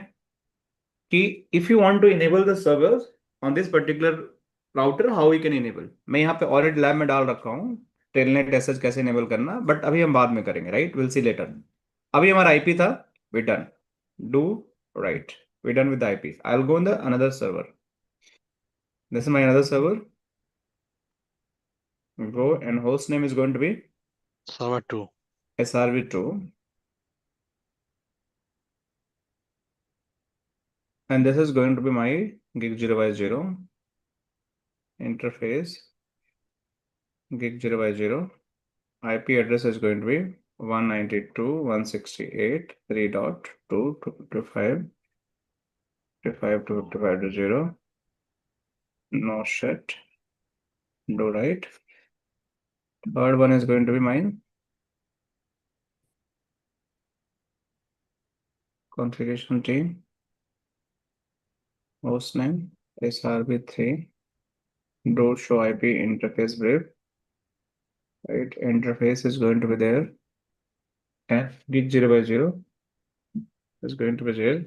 कि if you want to enable the servers on this particular router, how you can enable. मैं यहाँ पे ऑलरेडी लैब में डाल रखा हूँ टेलनेट एसएच कैसे इनेबल करना, बट अभी हम बाद में करेंगे, राइट? Will see letter. अभी हमारा आईपी था, we done. Do right, we done with IP. I will go in the another server. This is my another server. Go and host name is going to be server 2 SRV2, and this is going to be my gig 0/0 interface. Gig 0/0 IP address is going to be 192.168.3.255.255.255.0. No shit. Do right. Third one is going to be mine. Configuration team. Host name SRB3. Do show IP interface brief. Right. Interface is going to be there. And gig 0/0 is going to be there.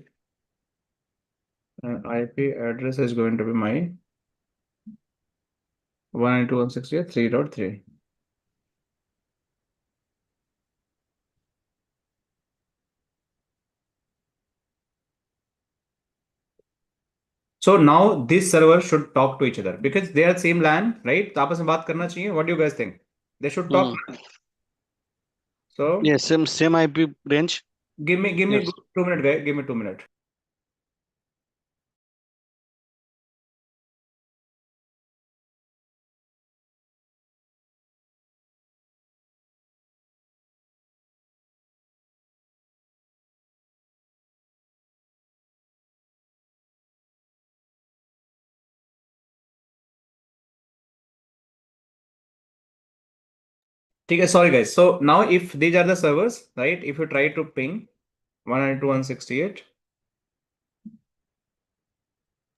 And IP address is going to be my 192.168.3.3. So now this server should talk to each other because they are same LAN, right? तो आपस में बात करना चाहिए. What do you guys think? They should talk. So yes, same IP range. give me Yes. 2 minutes, guys. Give me 2 minutes. Okay, sorry guys. So now if these are the servers, right? If you try to ping 192.168,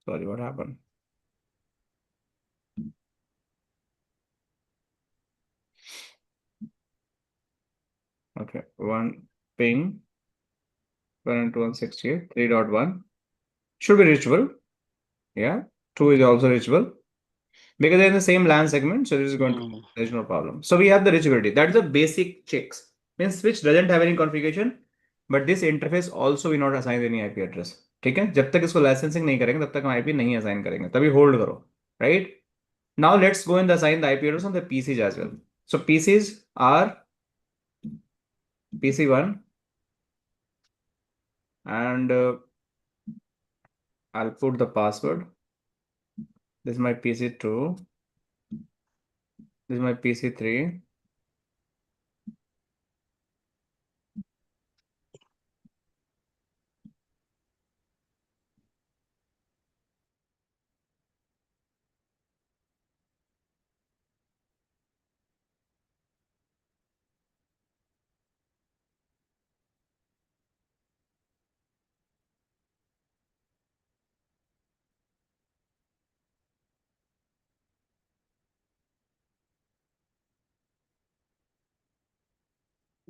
sorry, what happened? Okay, one ping 192.168, 3.1 should be reachable. Yeah, 2 is also reachable because they're in the same LAN segment, so this is going to, there's no problem. So we have the reachability. That's the basic checks. Means switch doesn't have any configuration, but this interface also will not assign any IP address. ठीक है, जब तक इसको licensing नहीं करेंगे तब तक हम IP नहीं असाइन करेंगे, तभी होल्ड करो, right? Now let's go and assign the IP address on the PCs as well. So PCs are PC1 and I'll put the password. This is my PC2. This is my PC3.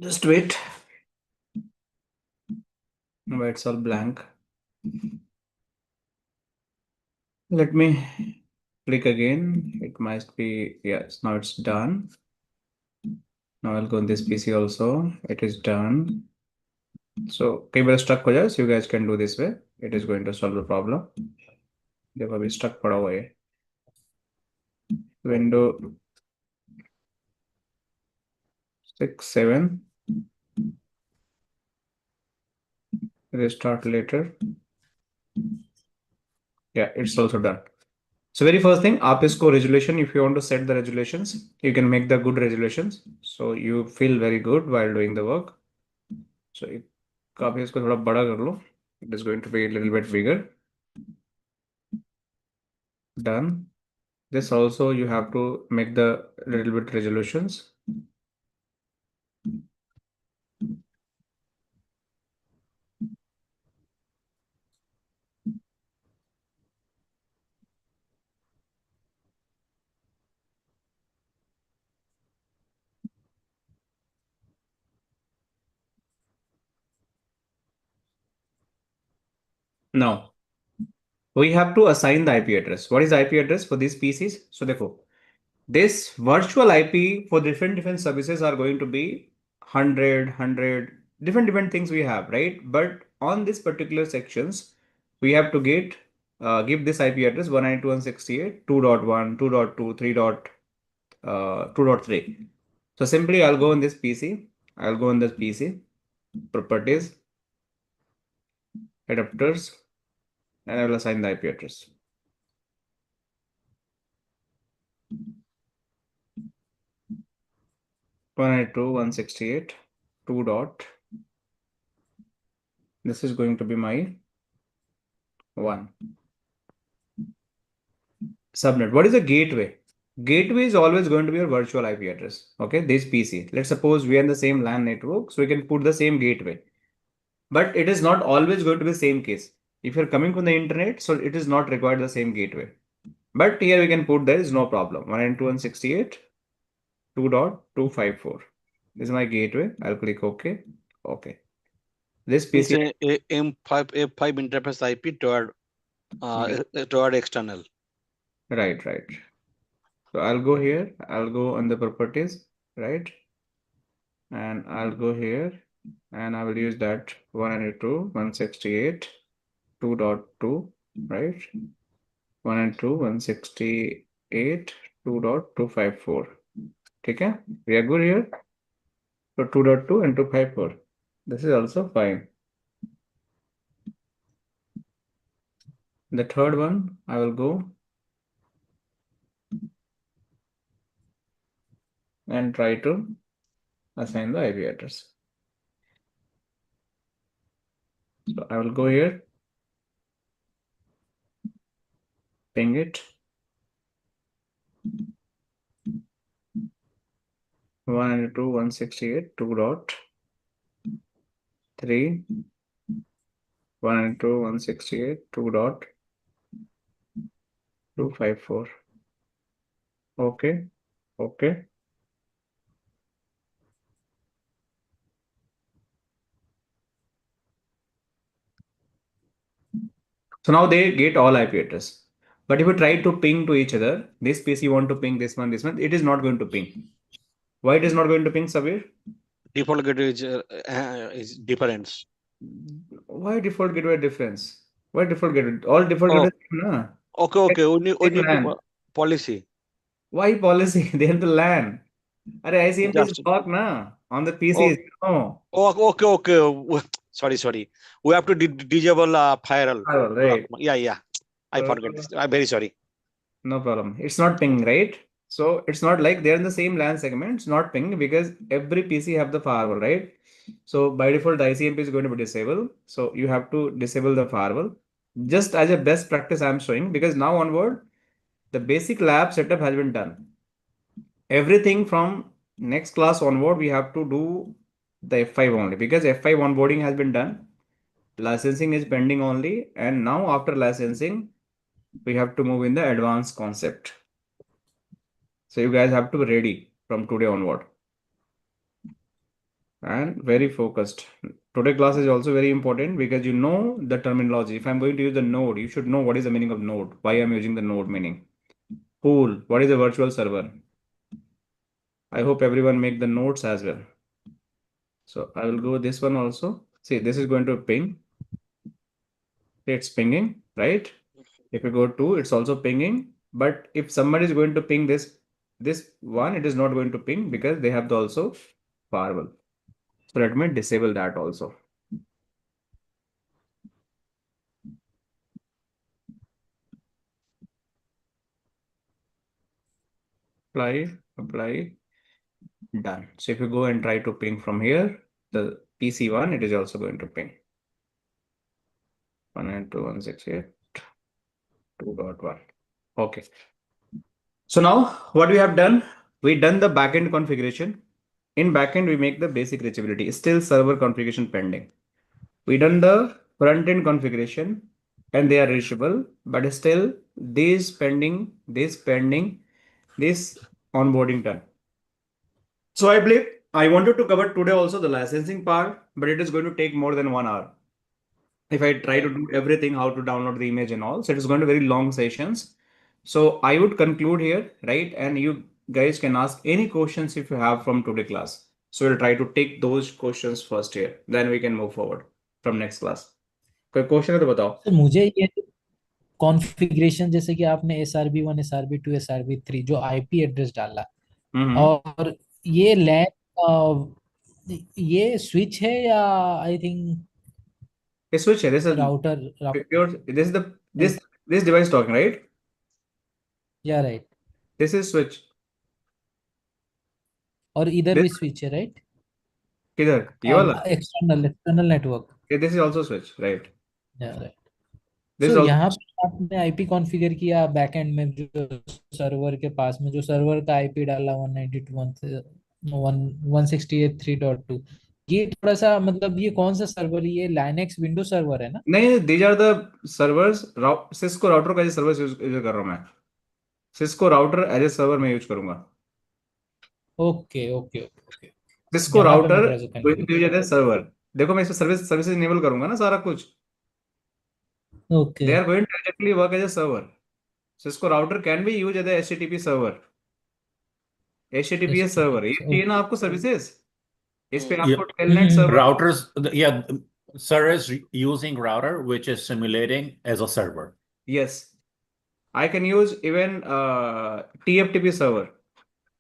Just wait. Now it's all blank. Let me click again. It must be, yes, now it's done. Now I'll go on this PC also. It is done. So, कई बार stuck हो जाए, so you guys can do this way. It is going to solve the problem. देखो अभी stuck पड़ा हुआ है. Window 6, 7. Restart later. Yeah, it's also done. So very first thing, आप इसको resolution, if you want to set the resolutions, you can make the good resolutions. So you feel very good while doing the work. So काफी इसको थोड़ा बड़ा कर लो. It is going to be a little bit bigger. Done. This also you have to make the little bit resolutions. Now we have to assign the IP address. What is the IP address for these PCs? So therefore, this virtual IP for different services are going to be 100 different things we have, right? But on this particular sections, we have to get give this IP address 192.168, 2.1, 2.2, 3.2.3. So simply I'll go on this PC. I'll go on this PC, properties, adapters, and I will assign the IP address. One ninety two 168 2 dot. This is going to be my 1. Subnet. What is a gateway? Gateway is always going to be your virtual IP address. Okay, this PC. Let's suppose we are in the same LAN network, so we can put the same gateway. But it is not always going to be the same case. If you're coming from the internet, so it is not required the same gateway. But here we can put there is no problem. 192.168 2.254. This is my gateway. I'll click OK. Okay. This PC. It's a F5 interface IP toward external. Right. So I'll go here. I'll go on the properties, right? And I'll go here and I will use that 192.168 2.2, right? 192.168 2.254. Okay, we are good here. So 2.2 and 254. This is also fine. The third one, I will go and try to assign the IP address. So I will go here, ping it. 192.168.2.3 192.168.2.254. Okay. Okay. So now they get all IP address. But if you try to ping to each other, this PC want to ping this one, it is not going to ping. Why it is not going to ping, Sabir? Default gateway is difference. Why default gateway difference? Why default gateway? All default Oh, gateway na. okay. We Same need to LAN. policy. Why policy? They have the LAN. Are ICMP is Just blocked na on the oh, PCs. No. okay. Sorry. We have to disable firewall Firewall, block. right. Yeah. I forgot this. I'm very sorry. No problem. It's not ping, right? So it's not like they're in the same LAN segment. It's not ping because every PC have the firewall, right? So by default, the ICMP is going to be disabled. So you have to disable the firewall. Just as a best practice, I'm showing because now onward, the basic lab setup has been done. Everything from next class onward, we have to do the F5 only because F5 onboarding has been done. Licensing is pending only. And now after licensing, we have to move in the advanced concept. So you guys have to be ready from today onward and very focused. Today class is also very important because you know the terminology. If I'm going to use the node, you should know what is the meaning of node, why I'm using the node meaning. Pool, what is a virtual server? I hope everyone make the notes as well. So I will go this one also. See, this is going to ping. It's pinging, right? If you go to, it's also pinging. But if somebody is going to ping this one, it is not going to ping because they have the also firewall. So let me disable that also. Apply, done. So if you go and try to ping from here, the PC one, it is also going to ping. 192.168.2.1. Okay. So now what we have done, we done the backend configuration. In backend, we make the basic reachability. Still server configuration pending. We done the front end configuration and they are reachable, but still this pending, this onboarding done. So I believe I wanted to cover today also the licensing part, but it is going to take more than 1 hour. If I try to do everything, how to download the image and all, so it is going to be very long sessions. So I would conclude here, right? And you guys can ask any questions if you have from today class. So we'll try to take those questions first here, then we can move forward from next class. कोई question है तो बताओ. तो मुझे ये configuration जैसे कि आपने SRB1 SRB2 SRB3 जो आईपी एड्रेस डाला और ये लैन ये स्विच है या आई थिंक switch है. This is router this is the this device talking, right? या राइट This is switch. और इधर This भी स्विच है राइट किधर ये वाला? External network This is also switch, right? या right This so is also यहाँ पे आपने आईपी कॉन्फ़िगर किया बैकएंड में जो सर्वर के पास में जो सर्वर का आईपी डाला 192.168.3.2 ये थोड़ा सा मतलब ये कौन सा सर्वर ये लाइनेक्स विंडो सर्वर है ना नहीं. These are the servers. Cisco router का जो सर्वर यूज कर रहा हूँ मैं. Cisco router as a server में यूज करूंगा. ओके ओके ओके Cisco यहाँ पे router मैं थोड़ा सा going to confuse use as a server. देखो मैं इसमें सर्विस इनेबल करूंगा ना सारा कुछ. Okay They are going to directly work as a server. Cisco router can be used as a HTTP server. HTTPS server ये चाहिए ना आपको सर्विसेज. इस पे आपको telnet server. Routers, yeah, servers using router, which is simulating as a server. Yes, I can use even TFTP server.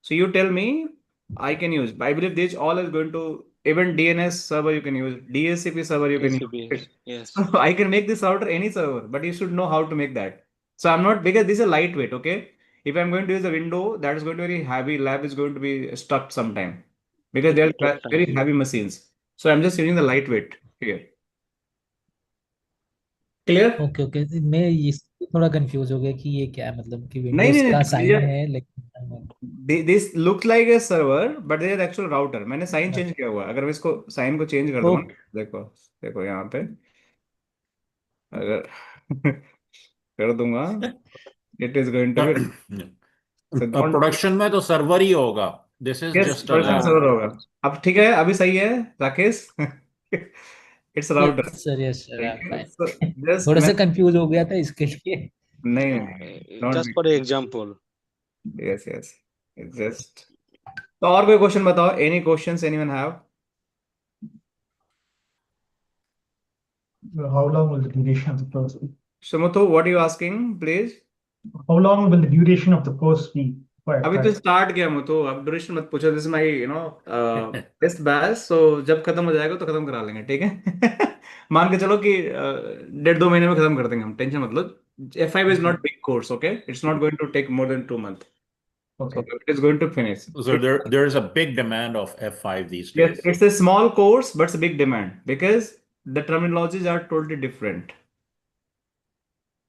So you tell me, I can use. I believe this all is going to even DNS server you can use, DHCP server you can use. Yes. So I can make this router any server, but you should know how to make that. So I'm not because this is a lightweight. Okay, if I'm going to use a window, that is going to be very heavy. Lab is going to be stuck sometime because they're very heavy machines. So I'm just using the lightweight here. Clear? Okay मैं इससे थोड़ा confuse हो गया कि ये क्या है, मतलब कि नहीं विंडोज नहीं का नहीं, साइन है लेकिन this looks like a server but this is actual router. मैंने साइन चेंज किया हुआ है। अगर मैं इसको साइन को चेंज कर दूंगा, ओके देखो देखो यहाँ पे अगर कर दूंगा, it is going to be, so don't, production में तो सर्वर ही होगा, this is yes just a production lab. Server होगा। अब ठीक है, अभी सही है Rakesh. It's router. Yes sir ठीक है, सो फाइन। जस्ट थोड़ा मैं, सा कंफ्यूज हो गया था इसके लिए। नहीं नहीं नहीं, don't just for example. Be, yes yes, just. तो और कोई क्वेश्चन बताओ, any questions anyone have? How long will the duration of the course be? Sumatu, what are you asking, please? How long will the duration of the course be for अभी तो F5? Start किया मैं, तो अब duration मत पूछो, this my test batch, सो जब खत्म हो जाएगा तो खत्म करा लेंगे, ठीक है? मान के चलो कि 1.5-2 महीने में खत्म कर देंगे हम, टेंशन मत लो। F5 is not big course, okay? It's not going to take more than 2 months. So Okay. it is going to finish. So there's a big demand of F5 these Yes, days. it's a small course, but it's a big demand because the terminologies are totally different.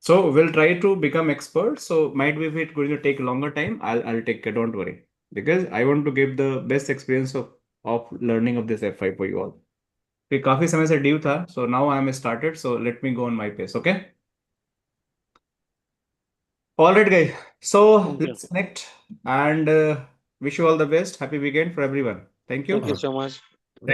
So we'll try to become experts. So might be if it's going to take longer time, I'll take care. Don't worry, because I want to give the best experience of learning of this F5 for you all. फिर काफी समय से due था, so now I am started. So let me go on my pace, okay? All right, guys. So Okay. let's connect and wish you all the best. Happy weekend for everyone. Thank you. Thank you so much. Thank